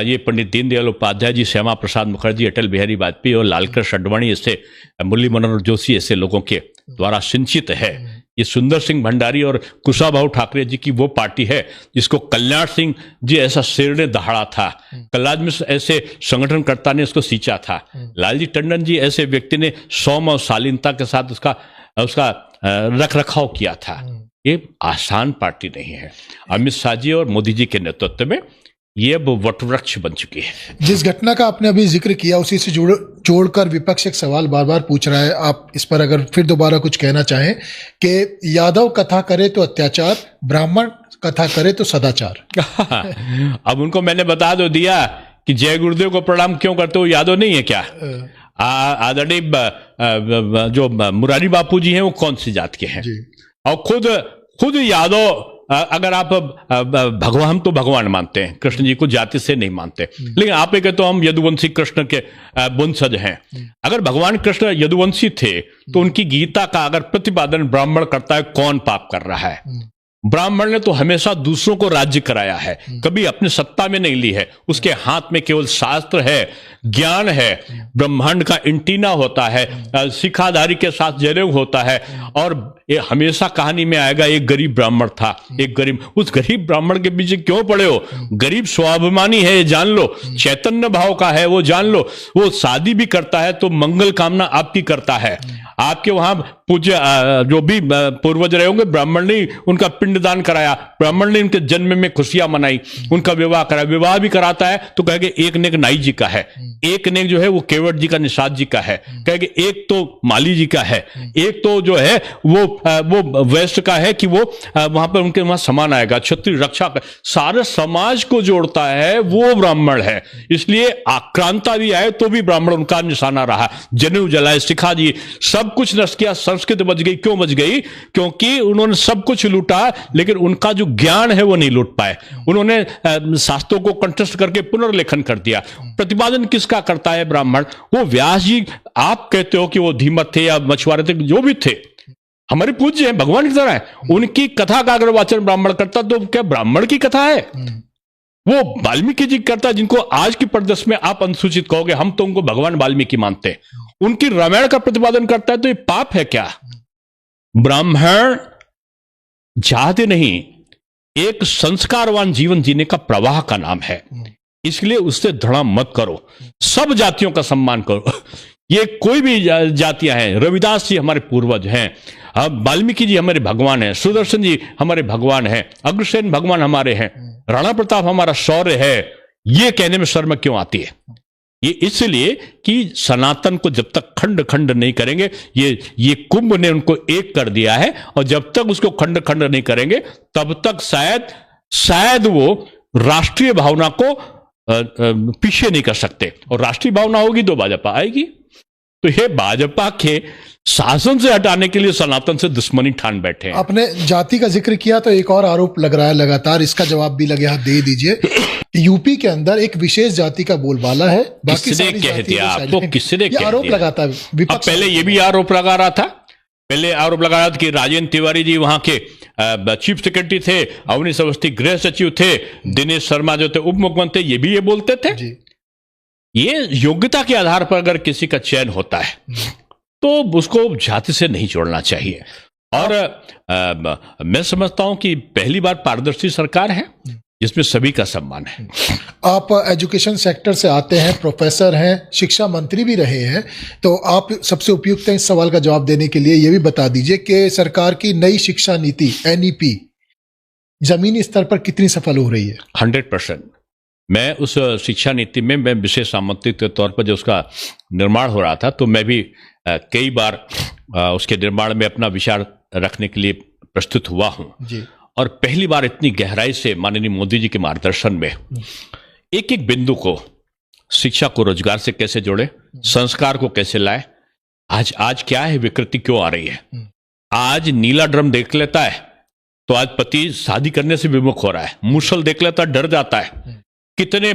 ये पंडित दीनदयाल उपाध्याय जी, श्यामा प्रसाद मुखर्जी, अटल बिहारी वाजपेयी और लालकृष्ण आडवाणी ऐसे, मुरली मनोहर जोशी ऐसे लोगों के द्वारा सिंचित है। ये सुंदर सिंह भंडारी और कुशाभाऊ ठाकरे जी की वो पार्टी है जिसको कल्याण सिंह जी ऐसा शेर ने दहाड़ा था, कल्लाज में ऐसे संगठनकर्ता ने उसको सींचा था, लालजी टंडन जी ऐसे व्यक्ति ने सौम्य और शालीनता के साथ उसका रख रखाव किया था। ये आसान पार्टी नहीं है। अमित शाह जी और मोदी जी के नेतृत्व में ये अब वटवृक्ष बन चुकी है। जिस घटना का आपने अभी जिक्र किया उसी से जोड़कर विपक्ष एक सवाल बार बार पूछ रहा है, आप इस पर अगर फिर दोबारा कुछ कहना चाहें कि यादव कथा करे तो अत्याचार, ब्राह्मण कथा करे तो सदाचार। अब उनको मैंने बता दो दिया कि जय गुरुदेव को प्रणाम क्यों करते हो, यादव नहीं है क्या? आदरणीय जो मुरारी बापू जी हैं वो कौन सी जात के हैं? और खुद यादव, अगर आप भगवान, हम तो भगवान मानते हैं, कृष्ण जी को जाति से नहीं मानते, लेकिन आप ये कहते हो हम यदुवंशी कृष्ण के वंशज हैं। अगर भगवान कृष्ण यदुवंशी थे तो उनकी गीता का अगर प्रतिपादन ब्राह्मण करता है, कौन पाप कर रहा है? ब्राह्मण ने तो हमेशा दूसरों को राज्य कराया है, कभी अपनी सत्ता में नहीं ली है। उसके हाथ में केवल शास्त्र है, ज्ञान है, ब्रह्मांड का एंटीना होता है, शिखाधारी के साथ जनेऊ होता है। और ये हमेशा कहानी में आएगा, एक गरीब ब्राह्मण था, एक गरीब, उस गरीब ब्राह्मण के पीछे क्यों पड़े हो? गरीब स्वाभिमानी है, ये जान लो, चैतन्य भाव का है, वो जान लो। वो शादी भी करता है तो मंगल कामना आपकी करता है। आपके वहां पूज्य जो भी पूर्वज रहे होंगे, ब्राह्मण ने उनका पिंडदान कराया, ब्राह्मण ने उनके जन्म में खुशियां मनाई, उनका विवाह कराया। विवाह भी कराता है तो कहेंगे एक नेक नाई जी का है, एक नेक जो है वो केवट जी का, निषाद जी का है, कहेंगे एक तो माली जी का है, एक तो जो है वो वैश्य का है कि वो वहां पर उनके वहां समान आएगा, क्षत्रिय रक्षा का, सारे समाज को जोड़ता है वो ब्राह्मण है। इसलिए आक्रांता भी आए तो भी ब्राह्मण उनका निशाना रहा। जनेऊ जलाए, शिखा जी, सब कुछ नष्ट किया, संस्कृत बच गई। क्यों बच गई? क्योंकि उन्होंने सब कुछ लूटा, लेकिन उनका जो ज्ञान है वो नहीं लूट पाए। उन्होंने शास्त्रों को कंठस्थ करके पुनर्लेखन कर दिया। प्रतिपादन किसका करता है ब्राह्मण? वो व्यास जी, आप कहते हो कि वो धीमत थे या मछुआरे थे, जो भी थे, हमारे पूज्य हैं, भगवान की तरह है। उनकी कथा का अगर वाचन ब्राह्मण करता तो क्या ब्राह्मण की कथा है? वो वाल्मीकि जी करता, जिनको आज की परिदृश्य में आप अनुसूचित कहोगे, हम तो उनको भगवान वाल्मीकि मानते हैं। उनकी रामायण का प्रतिपादन करता है तो ये पाप है क्या? ब्राह्मण जाति नहीं, एक संस्कारवान जीवन जीने का प्रवाह का नाम है। इसलिए उससे धड़ा मत करो, सब जातियों का सम्मान करो। ये कोई भी जातियां हैं, रविदास जी हमारे पूर्वज हैं, वाल्मीकि जी हमारे भगवान हैं, सुदर्शन जी हमारे भगवान हैं, अग्रसेन भगवान हमारे हैं, राणा प्रताप हमारा शौर्य है। ये कहने में शर्म क्यों आती है? ये इसलिए कि सनातन को जब तक खंड खंड नहीं करेंगे, ये कुंभ ने उनको एक कर दिया है, और जब तक उसको खंड खंड नहीं करेंगे तब तक शायद वो राष्ट्रीय भावना को पीछे नहीं कर सकते। और राष्ट्रीय भावना होगी तो भाजपा आएगी। तो ये भाजपा के शासन से हटाने के लिए सनातन से दुश्मनी ठान बैठे हैं। आपने जाति का जिक्र किया तो एक और आरोप लग रहा है लगातार, इसका जवाब भी लगे हाथ दे दीजिए। यूपी के अंदर एक विशेष जाति का बोलबाला है, बाकी किसने कह दिया आपको? किसने कह आरोप दिया? लगाता है विपक्ष। पहले ये भी आरोप लगा रहा था, पहले आरोप लगा रहा था कि राजेंद्र तिवारी जी वहां के चीफ सेक्रेटरी थे, अवनीश अवस्थी गृह सचिव थे, दिनेश शर्मा जो थे उप मुख्यमंत्री, ये भी ये बोलते थे। ये योग्यता के आधार पर अगर किसी का चयन होता है तो उसको जाति से नहीं जोड़ना चाहिए। और मैं समझता हूं कि पहली बार पारदर्शी सरकार है जिसमें सभी का सम्मान है। आप एजुकेशन सेक्टर से आते हैं, प्रोफेसर हैं, शिक्षा मंत्री भी रहे हैं, तो आप सबसे उपयुक्त हैं इस सवाल का जवाब देने के लिए। ये भी बता दीजिए कि सरकार की नई शिक्षा नीति NEP जमीनी स्तर पर कितनी सफल हो रही है? 100%। मैं उस शिक्षा नीति में मैं विशेष आमंत्रित के तौर पर जो उसका निर्माण हो रहा था, तो मैं भी कई बार उसके निर्माण में अपना विचार रखने के लिए प्रस्तुत हुआ हूं जी। और पहली बार इतनी गहराई से माननीय मोदी जी के मार्गदर्शन में एक एक बिंदु को, शिक्षा को रोजगार से कैसे जोड़े, संस्कार को कैसे लाए। आज क्या है, विकृति क्यों आ रही है? आज नीला ड्रम देख लेता है तो आज पति शादी करने से विमुख हो रहा है, मुसल देख लेता है डर जाता है। कितने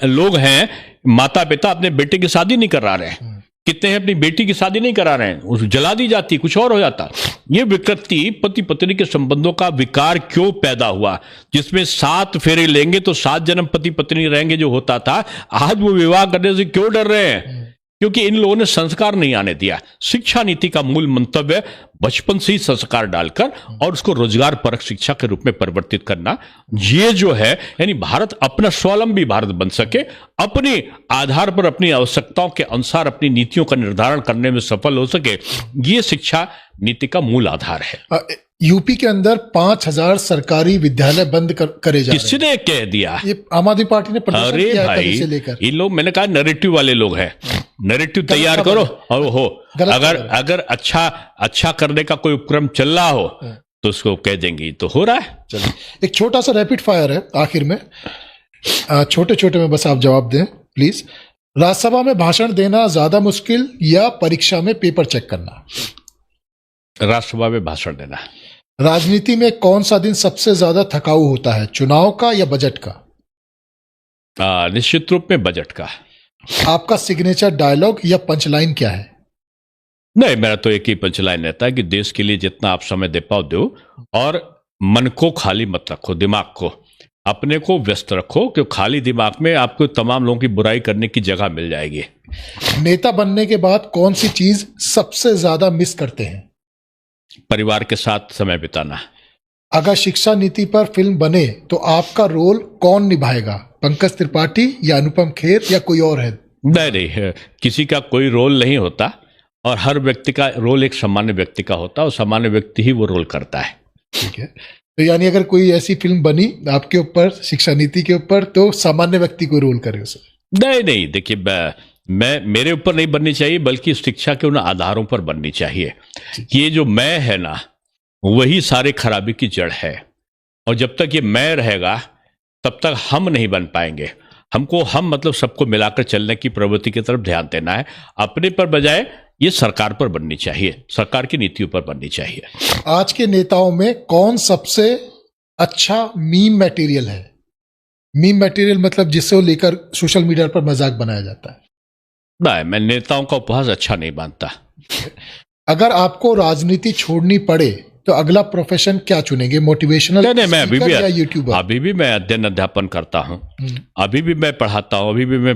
लोग हैं, माता पिता अपने बेटे की शादी नहीं करा रहे हैं, कितने हैं अपनी बेटी की शादी नहीं करा रहे हैं, उस जला दी जाती, कुछ और हो जाता। ये विकृति पति पत्नी के संबंधों का विकार क्यों पैदा हुआ, जिसमें 7 फेरे लेंगे तो 7 जन्म पति पत्नी रहेंगे जो होता था, आज वो विवाह करने से क्यों डर रहे हैं? क्योंकि इन लोगों ने संस्कार नहीं आने दिया। शिक्षा नीति का मूल मंतव्य बचपन से ही संस्कार डालकर और उसको रोजगार परक शिक्षा के रूप में परिवर्तित करना, ये जो है, यानी भारत अपना स्वावलंबी भारत बन सके, अपने आधार पर अपनी आवश्यकताओं के अनुसार अपनी नीतियों का निर्धारण करने में सफल हो सके, ये शिक्षा नीति का मूल आधार है। यूपी के अंदर 5000 सरकारी विद्यालय बंद करे जा रहे हैं। किसने कह दिया? ये आम आदमी पार्टी ने प्रदर्शन किया है भाई, से लेकर। ये लोग, मैंने कहा नैरेटिव वाले लोग हैं, नैरेटिव तैयार करो और हो, अगर अच्छा करने का कोई उपक्रम चल रहा हो तो उसको कह देंगे, तो हो रहा है। चलिए, एक छोटा सा रैपिड फायर है आखिर में, छोटे छोटे में बस आप जवाब दें प्लीज। राज्यसभा में भाषण देना ज्यादा मुश्किल या परीक्षा में पेपर चेक करना? राज्यसभा में भाषण देना। राजनीति में कौन सा दिन सबसे ज्यादा थकाऊ होता है, चुनाव का या बजट का? निश्चित रूप में बजट का। आपका सिग्नेचर डायलॉग या पंचलाइन क्या है? नहीं, मेरा तो एक ही पंचलाइन रहता है कि देश के लिए जितना आप समय दे पाओ दो, और मन को खाली मत रखो, दिमाग को अपने को व्यस्त रखो, क्योंकि खाली दिमाग में आपको तमाम लोगों की बुराई करने की जगह मिल जाएगी। नेता बनने के बाद कौन सी चीज सबसे ज्यादा मिस करते हैं? परिवार के साथ समय बिताना। अगर शिक्षा नीति पर फिल्म बने तो आपका रोल कौन निभाएगा, पंकज त्रिपाठी या अनुपम खेर या कोई और है? नहीं, किसी का कोई रोल नहीं होता, और हर व्यक्ति का रोल एक सामान्य व्यक्ति का होता है, और सामान्य व्यक्ति ही वो रोल करता है। ठीक है, तो यानी अगर कोई ऐसी फिल्म बनी आपके ऊपर, शिक्षा नीति के ऊपर, तो सामान्य व्यक्ति को रोल करे उसे? नहीं, देखिए, मैं मेरे ऊपर नहीं बननी चाहिए, बल्कि शिक्षा के उन आधारों पर बननी चाहिए। ये जो मैं है ना, वही सारे खराबी की जड़ है, और जब तक ये मैं रहेगा तब तक हम नहीं बन पाएंगे। हम मतलब सबको मिलाकर चलने की प्रवृत्ति की तरफ ध्यान देना है, अपने पर बजाय ये सरकार पर बननी चाहिए, सरकार की नीतियों पर बननी चाहिए। आज के नेताओं में कौन सबसे अच्छा मीम मटेरियल है? मीम मटेरियल मतलब जिससे लेकर सोशल मीडिया पर मजाक बनाया जाता है। नहीं, मैं नेताओं का उपहास अच्छा नहीं मानता। अगर आपको राजनीति छोड़नी पड़े तो अगला प्रोफेशन क्या चुनेंगे, मोटिवेशनल स्पीकर या यूट्यूबर? अभी भी मैं अध्ययन अध्यापन करता हूं, अभी भी मैं पढ़ाता हूं, अभी भी मैं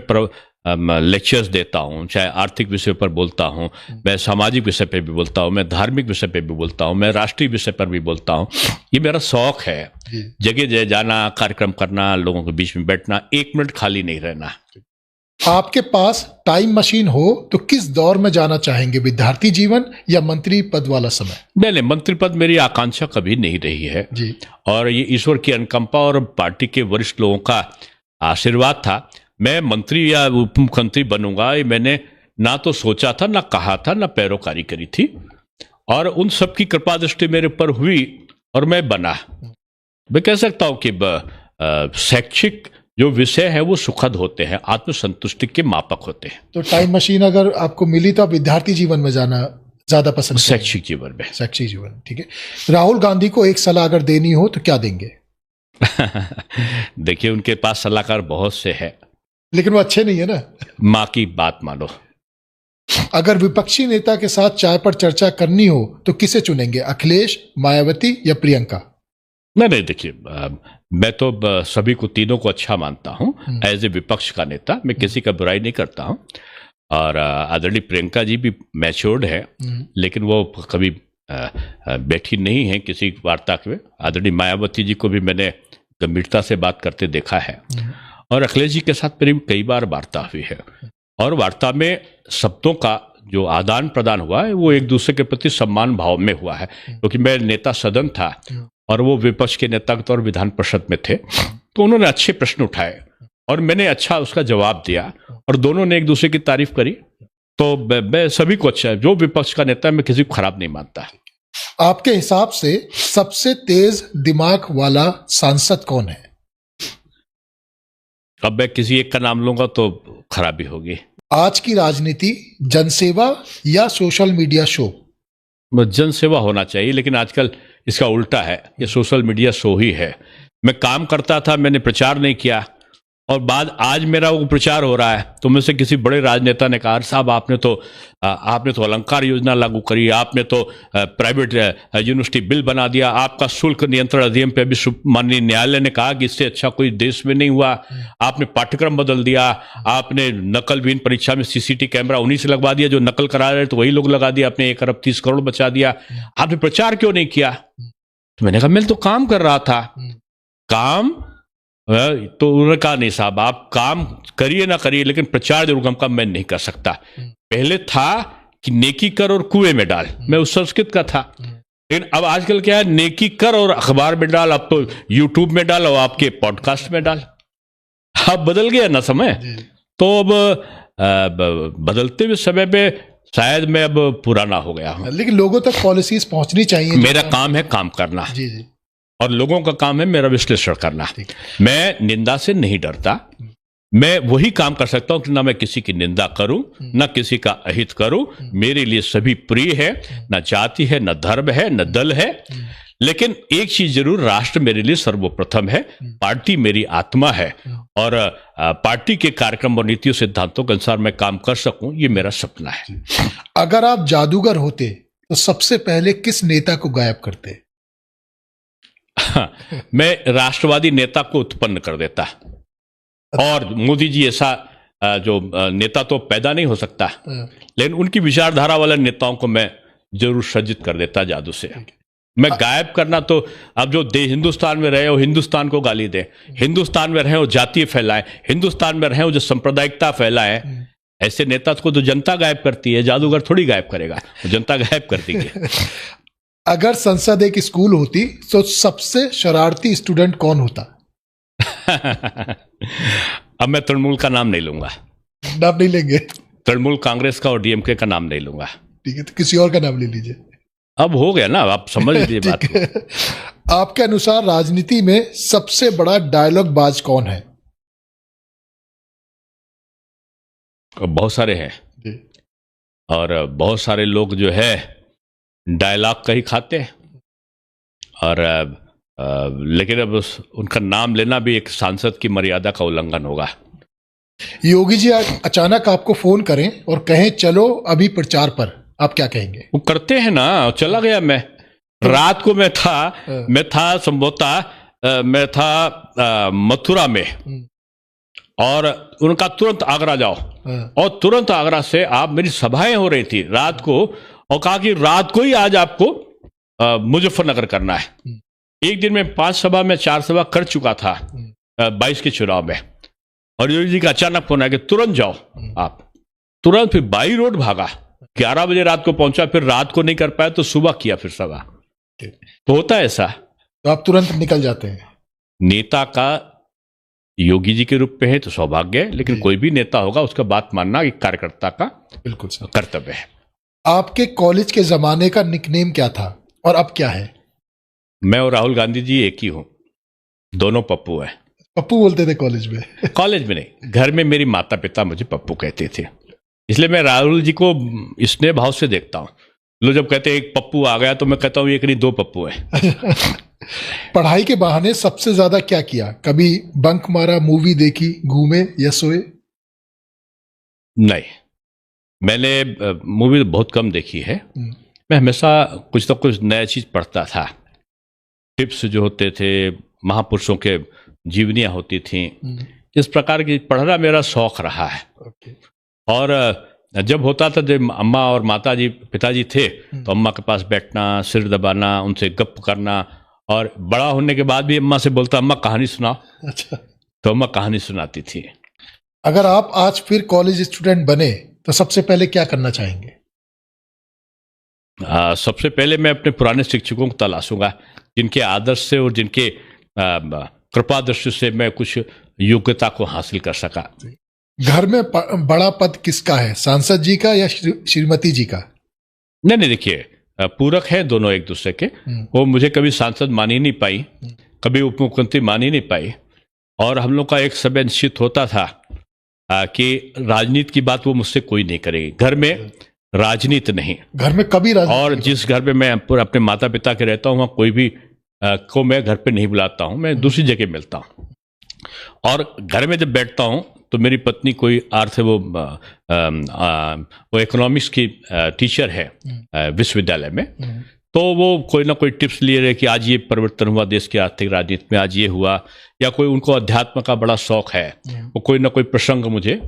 लेक्चर्स देता हूँ, चाहे आर्थिक विषय पर बोलता हूँ, मैं सामाजिक विषय पर भी बोलता हूँ, मैं धार्मिक विषय पर भी बोलता हूँ, मैं राष्ट्रीय विषय पर भी बोलता हूँ। ये मेरा शौक है, जगह जगह जाना, कार्यक्रम करना, लोगों के बीच में बैठना, 1 मिनट खाली नहीं रहना। आपके पास टाइम मशीन हो तो किस दौर में जाना चाहेंगे, विद्यार्थी जीवन या मंत्री पद वाला समय? नहीं, मंत्री पद मेरी आकांक्षा कभी नहीं रही है जी। और ये ईश्वर की अनुकंपा और पार्टी के वरिष्ठ लोगों का आशीर्वाद था। मैं मंत्री या उप मुख्यमंत्री बनूंगा ये मैंने ना तो सोचा था, ना कहा था, ना पैरोकारी करी थी, और उन सब की कृपा दृष्टि मेरे ऊपर हुई और मैं बना। मैं कह सकता हूं कि शैक्षिक जो विषय है वो सुखद होते हैं, आत्मसंतुष्टि के मापक होते हैं। तो टाइम मशीन अगर आपको मिली तो आप विद्यार्थी जीवन में जाना ज्यादा पसंद करेंगे? शैक्षिक जीवन में। शैक्षिक जीवन, ठीक है। राहुल गांधी को एक सलाह अगर देनी हो तो क्या देंगे? देखिए, उनके पास सलाहकार बहुत से हैं, लेकिन वो अच्छे नहीं है ना। माँ की बात मानो। अगर विपक्षी नेता के साथ चाय पर चर्चा करनी हो तो किसे चुनेंगे, अखिलेश, मायावती या प्रियंका? नहीं, देखिए, मैं तो सभी को, तीनों को अच्छा मानता हूं। एज ए विपक्ष का नेता मैं किसी का बुराई नहीं करता हूं, और आदरणीय प्रियंका जी भी मैच्योर्ड है, लेकिन वो कभी बैठी नहीं है किसी वार्ता में। आदरणीय मायावती जी को भी मैंने गंभीरता से बात करते देखा है, और अखिलेश जी के साथ मेरी कई बार वार्ता हुई है, और वार्ता में शब्दों का जो आदान प्रदान हुआ है वो एक दूसरे के प्रति सम्मान भाव में हुआ है, क्योंकि मैं नेता सदन था और वो विपक्ष के नेता के तौर विधान परिषद में थे, तो उन्होंने अच्छे प्रश्न उठाए और मैंने अच्छा उसका जवाब दिया, और दोनों ने एक दूसरे की तारीफ करी। तो मैं सभी को अच्छा है, जो विपक्ष का नेता है मैं किसी को खराब नहीं मानता। आपके हिसाब से सबसे तेज दिमाग वाला सांसद कौन है? अब मैं किसी एक का नाम लूंगा तो खराबी होगी। आज की राजनीति जनसेवा या सोशल मीडिया शो? जनसेवा होना चाहिए, लेकिन आजकल इसका उल्टा है, ये सोशल मीडिया शो ही है। मैं काम करता था, मैंने प्रचार नहीं किया, और बाद आज मेरा वो प्रचार हो रहा है, तो मुझसे किसी बड़े राजनेता ने कहा, साहब आपने तो अलंकार योजना लागू करी, आपने तो प्राइवेट यूनिवर्सिटी बिल बना दिया, आपका शुल्क नियंत्रण अधिनियम पे अभी माननीय न्यायालय ने कहा कि इससे अच्छा कोई देश में नहीं हुआ, आपने पाठ्यक्रम बदल दिया, आपने नकलविहीन परीक्षा में सीसीटीवी कैमरा उन्हीं से लगवा दिया जो नकल करा रहे तो वही लोग लगा दिया, आपने 1 अरब 30 करोड़ बचा दिया, आपने प्रचार क्यों नहीं किया? तो मैंने कहा मैं तो काम कर रहा था। काम तो उन्होंने कहा नहीं साहब, आप काम करिए ना करिए, लेकिन प्रचार जरूर काम मैं नहीं कर सकता। पहले था कि नेकी कर और कुएं में डाल, मैं उस संस्कृत का था, लेकिन अब आजकल क्या है, नेकी कर और अखबार में डाल, अब तो यूट्यूब में डाल और आपके पॉडकास्ट में डाल। अब बदल गया ना समय, तो अब बदलते हुए समय पे शायद मैं अब पुराना हो गया हूं। लेकिन लोगों तक पॉलिसीज पहुंचनी चाहिए। मेरा काम है काम करना, जी जी, और लोगों का काम है मेरा विश्लेषण करना। मैं निंदा से नहीं डरता, मैं वही काम कर सकता हूं कि ना मैं किसी की निंदा करूं, ना किसी का अहित करूं। मेरे लिए सभी प्रिय है, ना जाति है, ना धर्म है, ना दल है, लेकिन एक चीज जरूर, राष्ट्र मेरे लिए सर्वप्रथम है, पार्टी मेरी आत्मा है, और पार्टी के कार्यक्रम और नीतियों सिद्धांतों के अनुसार मैं काम कर सकूं, ये मेरा सपना है। अगर आप जादूगर होते तो सबसे पहले किस नेता को गायब करते? मैं राष्ट्रवादी नेता को उत्पन्न कर देता, और मोदी जी ऐसा जो नेता तो पैदा नहीं हो सकता, लेकिन उनकी विचारधारा वाले नेताओं को मैं जरूर सज्जित कर देता जादू से। मैं गायब करना तो, अब जो हिंदुस्तान में रहे हो हिंदुस्तान को गाली दे, हिंदुस्तान में रहे हो जातीय फैलाए, हिंदुस्तान में रहे हो जो सांप्रदायिकता फैलाए, ऐसे नेता को तो जनता गायब करती है, जादूगर थोड़ी गायब करेगा, जनता गायब कर देगी। अगर संसद एक स्कूल होती तो सबसे शरारती स्टूडेंट कौन होता? अब मैं तृणमूल का नाम नहीं लूंगा। नाम नहीं लेंगे? तृणमूल कांग्रेस का और डीएमके का नाम नहीं लूंगा। ठीक है, तो किसी और का नाम ले लीजिए। अब हो गया ना, आप समझ लीजिए बात को। आपके अनुसार राजनीति में सबसे बड़ा डायलॉग बाज कौन है? बहुत सारे हैं, और बहुत सारे लोग जो है डायलॉग का ही खाते हैं, और लेकिन अब उनका नाम लेना भी एक सांसद की मर्यादा का उल्लंघन होगा। योगी जी अचानक आपको फोन करें और कहें चलो अभी प्रचार पर, आप क्या कहेंगे? वो करते हैं ना, चला गया मैं। रात को मैं था संभवतः मैं था मथुरा में, और उनका तुरंत आगरा जाओ। और तुरंत आगरा से आप, मेरी सभाएं हो रही थी रात को, और कहा कि रात को ही आज आपको मुजफ्फरनगर करना है। एक दिन में 5 सभा में 4 सभा कर चुका था 22 के चुनाव में, और योगी जी का अचानक फोन आया कि तुरंत जाओ आप। तुरंत फिर बाई रोड भागा, 11 बजे रात को पहुंचा, फिर रात को नहीं कर पाया तो सुबह किया फिर सभा। तो होता है ऐसा, तो आप तुरंत निकल जाते हैं। नेता का योगी जी के रूप में है तो सौभाग्य है, लेकिन कोई भी नेता होगा उसका बात मानना एक कार्यकर्ता का बिल्कुल कर्तव्य है। आपके कॉलेज के जमाने का निकनेम क्या था और अब क्या है? मैं और राहुल गांधी जी एक ही हूं, दोनों पप्पू है। पप्पू बोलते थे कॉलेज में? कॉलेज में नहीं, घर में मेरी माता पिता मुझे पप्पू कहते थे, इसलिए मैं राहुल जी को स्नेह भाव से देखता हूं। लोग जब कहते हैं एक पप्पू आ गया तो मैं कहता हूं एक नहीं 2 पप्पू है। पढ़ाई के बहाने सबसे ज्यादा क्या किया? कभी बंक मारा, मूवी देखी, घूमे या सोए? नहीं, मैंने मूवी बहुत कम देखी है। मैं हमेशा कुछ ना कुछ नया चीज पढ़ता था। टिप्स जो होते थे, महापुरुषों के जीवनियां होती थी, इस प्रकार की पढ़ना मेरा शौक रहा है। और जब होता था, जब अम्मा और माताजी पिताजी थे तो अम्मा के पास बैठना, सिर दबाना, उनसे गप करना, और बड़ा होने के बाद भी अम्मा से बोलता अम्मा कहानी सुनाओ। अच्छा। तो अम्मा कहानी सुनाती थी। अगर आप आज फिर कॉलेज स्टूडेंट बने तो सबसे पहले क्या करना चाहेंगे? सबसे पहले मैं अपने पुराने शिक्षकों को तलाशूंगा, जिनके आदर्श से और जिनके कृपा दृष्टि से मैं कुछ योग्यता को हासिल कर सका। घर में बड़ा पद किसका है, सांसद जी का या श्रीमती जी का? नहीं, देखिए, पूरक है दोनों एक दूसरे के। वो मुझे कभी सांसद मान ही नहीं पाई, कभी उप मुख्यमंत्री मान ही नहीं पाई, और हम लोग का एक समय निश्चित होता था कि राजनीति की बात वो मुझसे कोई नहीं करेगी। घर में राजनीति नहीं, घर में कभी राजनीति। और जिस घर में मैं अपने माता पिता के रहता हूँ, वहाँ कोई भी को मैं घर पे नहीं बुलाता हूँ, मैं दूसरी जगह मिलता हूँ। और घर में जब बैठता हूँ तो मेरी पत्नी कोई वो इकोनॉमिक्स की टीचर है विश्वविद्यालय में, तो वो कोई ना कोई टिप्स लिए रहे कि आज ये परिवर्तन हुआ देश की आर्थिक राजनीति में, आज ये हुआ, या कोई उनको अध्यात्म का बड़ा शौक है, वो कोई ना कोई प्रसंग मुझे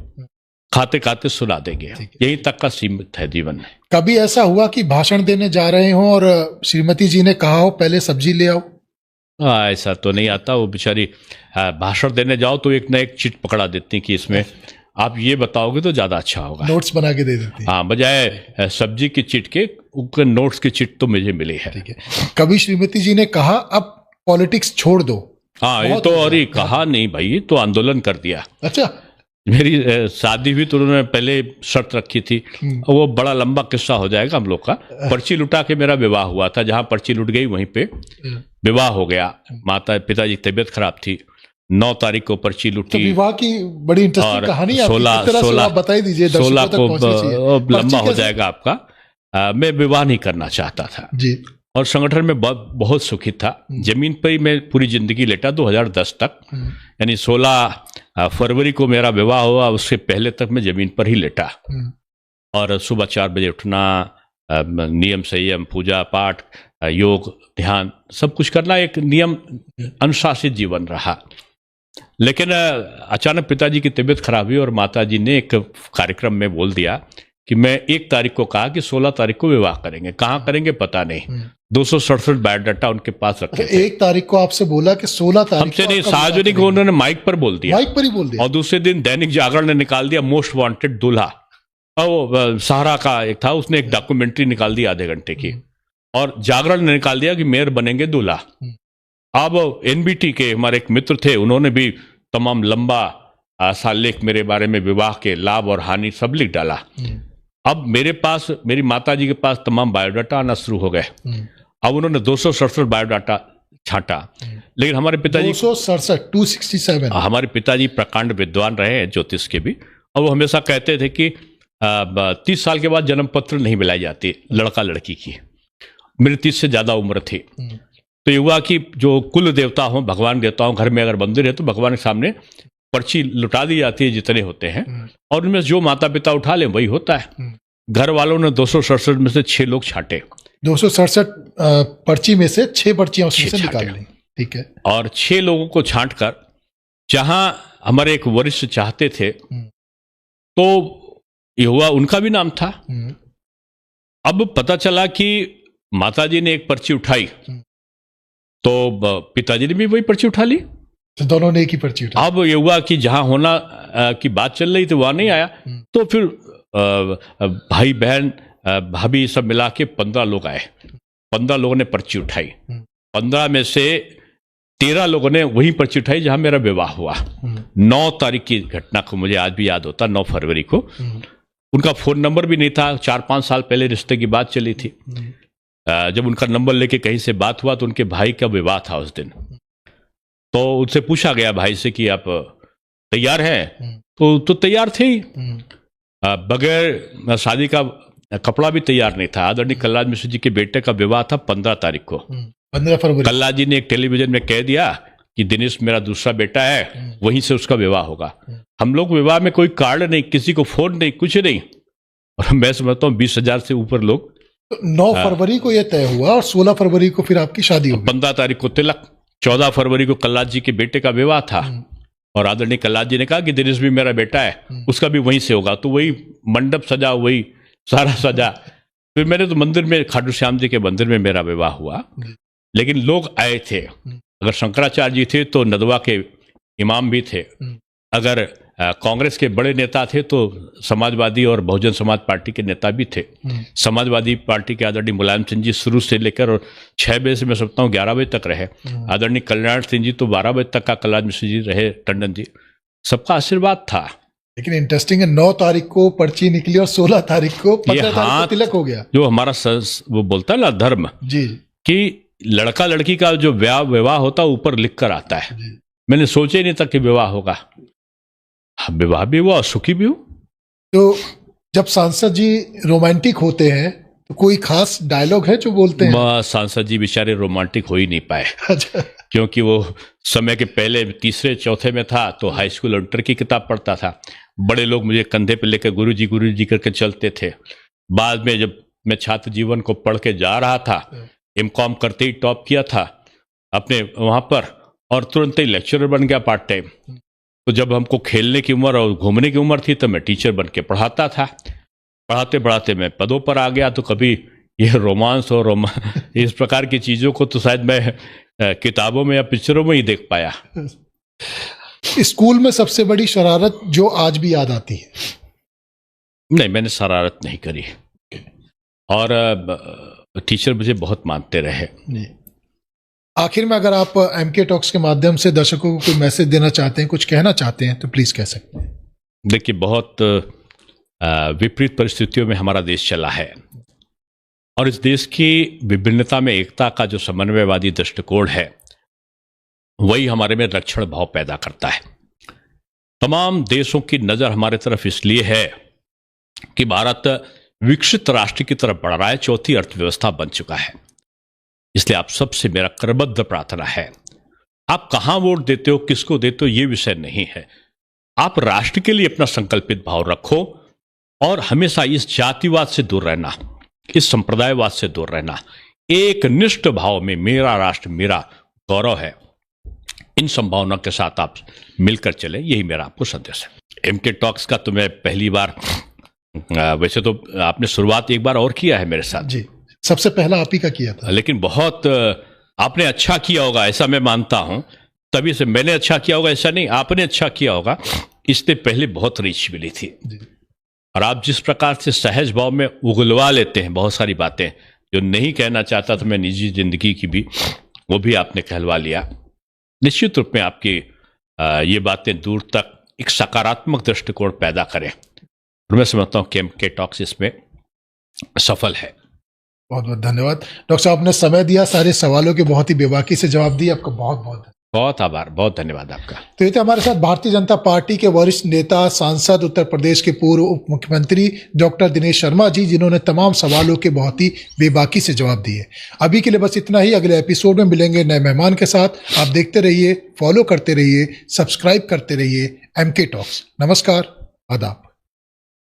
खाते खाते सुना देंगे। यही तक का सीमित है जीवन में। कभी ऐसा हुआ कि भाषण देने जा रहे हो और श्रीमती जी ने कहा हो पहले सब्जी ले आओ? ऐसा तो नहीं आता। वो बेचारी भाषण देने जाओ तो एक ना एक चिट पकड़ा देती कि इसमें आप ये बताओगे तो ज्यादा अच्छा होगा, नोट्स बना के दे देती। हाँ, बजाय सब्जी की चिट के उनके नोट्स की चिट तो मुझे मिली है। ठीक है। कभी श्रीमती जी ने कहा अब पॉलिटिक्स छोड़ दो? हाँ, ये तो, और ये कहा नहीं भाई, तो आंदोलन कर दिया। अच्छा। मेरी शादी हुई तो उन्होंने पहले शर्त रखी थी, वो बड़ा लंबा किस्सा हो जाएगा हम लोग का। पर्ची लुटा के मेरा विवाह हुआ था, जहां पर्ची लुट गई वहीं पे विवाह हो गया। माता पिताजी की तबीयत खराब थी, 9 तारीख को पर्ची लुटी। तो विवाह की बड़ी इंटरेस्टिंग कहानी है, 16 बताई दीजिए। 16 को लंबा हो जाएगा आपका। मैं विवाह नहीं करना चाहता था जी, और संगठन में बहुत सुखी था। जमीन पर ही मैं पूरी जिंदगी लेटा 2010 तक, यानी 16 फरवरी को मेरा विवाह हुआ, उससे पहले तक मैं जमीन पर ही लेटा। और सुबह 4 बजे उठना, नियम संयम, पूजा पाठ, योग, ध्यान, सब कुछ करना, एक नियम अनुशासित जीवन रहा। लेकिन अचानक पिताजी की तबीयत खराब हुई और माताजी ने एक कार्यक्रम में बोल दिया कि मैं 1 तारीख को कहा कि 16 तारीख को विवाह करेंगे। कहाँ करेंगे पता नहीं। 267 बायोडाटा उनके पास रखे थे। 1 तारीख को आपसे बोला कि 16 तारीख हमसे नहीं, सार्वजनिक उन्होंने माइक पर बोल दिया। माइक पर ही बोल दिया। और दूसरे दिन दैनिक जागरण ने निकाल दिया मोस्ट वांटेड दूल्हा। और वो सहारा का एक था, उसने एक डॉक्यूमेंट्री निकाल दी आधे घंटे की, और जागरण ने निकाल दिया कि मेयर बनेंगे दूल्हा। अब एनबीटी के हमारे एक मित्र थे, उन्होंने भी तमाम लंबा सालेख मेरे बारे में, विवाह के लाभ और हानि सब लिख डाला। अब मेरे पास, मेरी माताजी के पास तमाम बायोडाटा आना शुरू हो गए। अब उन्होंने 267 बायोडाटा छांटा, लेकिन हमारे पिताजी 267 हमारे पिताजी प्रकांड विद्वान रहे हैं, ज्योतिष के भी, और वो हमेशा कहते थे कि 30 साल के बाद जन्म पत्र नहीं मिलाई जाती लड़का लड़की की। मेरी 30 से ज्यादा उम्र थी, तो ये हुआ कि जो कुल देवता हो, भगवान देवता हो, घर में अगर मंदिर है तो भगवान के सामने पर्ची लुटा दी जाती है जितने होते हैं, और उनमें जो माता पिता उठा ले वही होता है। घर वालों ने 267 में से 6 लोग छांटे। 267 पर्ची में से 6 पर्चियां उसमें से निकाल ली। ठीक है। और 6 लोगों को छांट कर, जहां हमारे एक वरिष्ठ चाहते थे, तो ये हुआ, उनका भी नाम था। अब पता चला कि माताजी ने एक पर्ची उठाई, तो पिताजी ने भी वही पर्ची उठा ली, तो दोनों ने एक ही पर्ची उठाई। अब ये हुआ कि जहां होना की बात चल रही थी वहां नहीं आया, तो फिर भाई बहन भाभी सब मिला के 15 लोग आए। 15 लोगों ने पर्ची उठाई। 15 में से 13 लोगों ने वही पर्ची उठाई जहां मेरा विवाह हुआ। 9 तारीख की घटना को मुझे आज भी याद होता, 9 फरवरी को। उनका फोन नंबर भी नहीं था, 4-5 साल पहले रिश्ते की बात चली थी। जब उनका नंबर लेके कहीं से बात हुआ तो उनके भाई का विवाह था उस दिन, तो उनसे पूछा गया भाई से कि आप तैयार हैं? तो तैयार थे ही, बगैर शादी का कपड़ा भी तैयार नहीं था। आदरणीय कलराज मिश्र जी के बेटे का विवाह था 15 तारीख को, 15 फरवरी। कलराज जी ने एक टेलीविजन में कह दिया कि दिनेश मेरा दूसरा बेटा है, वहीं से उसका विवाह होगा। हम लोग विवाह में कोई कार्ड नहीं, किसी को फोन नहीं, कुछ नहीं, और मैं समझता हूँ 20,000 से ऊपर लोग। तो 9 फरवरी को यह तय हुआ और 16 फरवरी को फिर आपकी शादी हुई। 15 तारीख को तिलक, 14 फरवरी को कलराज जी के बेटे का विवाह था, और आदरणीय कलराज जी ने कहा कि दिनेश भी मेरा बेटा है, उसका भी वहीं से होगा। तो वही मंडप सजा, वही सारा सजा। फिर मैंने तो मंदिर में, खाटू श्याम जी के मंदिर में मेरा विवाह हुआ, लेकिन लोग आए थे। अगर शंकराचार्य जी थे तो नदवा के इमाम भी थे, अगर कांग्रेस के बड़े नेता थे तो समाजवादी और बहुजन समाज पार्टी के नेता भी थे। समाजवादी पार्टी के आदरणीय मुलायम सिंह जी शुरू से लेकर और 6 बजे से मैं समझता हूँ 11 बजे तक रहे। आदरणीय कल्याण सिंह जी तो 12 बजे तक का कलराज मिश्र जी रहे, टंडन जी, सबका आशीर्वाद था। लेकिन इंटरेस्टिंग है, 9 तारीख को पर्ची निकली और 16 तारीख को 15 तारीख को तिलक हो गया। जो हमारा वो बोलता है ना धर्म जी, कि लड़का लड़की का जो विवाह होता है ऊपर लिख कर आता है। मैंने सोचा ही नहीं था कि विवाह होगा, विवाह भी हुआ और सुखी भी हूं। तो जब सांसद जी रोमांटिक होते हैं तो कोई खास डायलॉग है जो बोलते हैं? सांसद जी बेचारे रोमांटिक हो ही नहीं पाए। अच्छा। क्योंकि वो समय के पहले तीसरे चौथे में था तो हाई स्कूल इंटर की किताब पढ़ता था। बड़े लोग मुझे कंधे पे लेकर गुरुजी करके चलते थे। बाद में जब मैं छात्र जीवन को पढ़ के जा रहा था, एमकॉम करते ही टॉप किया था अपने वहाँ पर, और तुरंत ही लेक्चरर बन गया पार्ट टाइम। तो जब हमको खेलने की उम्र और घूमने की उम्र थी तो मैं टीचर बन के पढ़ाता था। पढ़ाते पढ़ाते मैं पदों पर आ गया, तो कभी ये रोमांस और इस प्रकार की चीज़ों को तो शायद मैं किताबों में या पिक्चरों में ही देख पाया। स्कूल में सबसे बड़ी शरारत जो आज भी याद आती है? नहीं, मैंने शरारत नहीं करी, और टीचर मुझे बहुत मानते रहे। आखिर में अगर आप एमके टॉक्स के माध्यम से दर्शकों को कोई मैसेज देना चाहते हैं, कुछ कहना चाहते हैं, तो प्लीज कह सकते हैं। देखिए, बहुत विपरीत परिस्थितियों में हमारा देश चला है, और इस देश की विभिन्नता में एकता का जो समन्वयवादी दृष्टिकोण है वही हमारे में रक्षण भाव पैदा करता है। तमाम देशों की नजर हमारे तरफ इसलिए है कि भारत विकसित राष्ट्र की तरफ बढ़ रहा है, चौथी अर्थव्यवस्था बन चुका है। इसलिए आप सबसे मेरा करबद्ध प्रार्थना है, आप कहां वोट देते हो, किसको देते हो, ये विषय नहीं है। आप राष्ट्र के लिए अपना संकल्पित भाव रखो, और हमेशा इस जातिवाद से दूर रहना, इस संप्रदायवाद से दूर रहना। एक निष्ठ भाव में मेरा राष्ट्र मेरा गौरव है, इन संभावना के साथ आप मिलकर चले, यही मेरा आपको संदेश है। एमके टॉक्स का तो मैं पहली बार, वैसे तो आपने शुरुआत एक बार और किया है मेरे साथ जी, सबसे पहला आप ही का किया था, लेकिन बहुत आपने अच्छा किया होगा ऐसा मैं मानता हूं। तभी से मैंने अच्छा किया होगा ऐसा नहीं, आपने अच्छा किया होगा। इससे पहले बहुत रीच मिली थी, और आप जिस प्रकार से सहज भाव में उगलवा लेते हैं बहुत सारी बातें जो नहीं कहना चाहता था मैं निजी जिंदगी की भी, वो भी आपने कहलवा लिया। निश्चित रूप में आपकी ये बातें दूर तक एक सकारात्मक दृष्टिकोण पैदा करें, और मैं समझता हूं कि एमके टॉक्स इसमें सफल है। बहुत बहुत धन्यवाद डॉक्टर साहब, आपने समय दिया, सारे सवालों के बहुत ही बेबाकी से जवाब दिए, आपका बहुत बहुत आभार, बहुत धन्यवाद आपका। तो ये थे हमारे साथ भारतीय जनता पार्टी के वरिष्ठ नेता, सांसद, उत्तर प्रदेश के पूर्व उप मुख्यमंत्री डॉक्टर दिनेश शर्मा जी, जिन्होंने तमाम सवालों के बहुत ही बेबाकी से जवाब दिए। अभी के लिए बस इतना ही। अगले एपिसोड में मिलेंगे नए मेहमान के साथ। आप देखते रहिए, फॉलो करते रहिए, सब्सक्राइब करते रहिए एमके टॉक्स। नमस्कार, आदाब।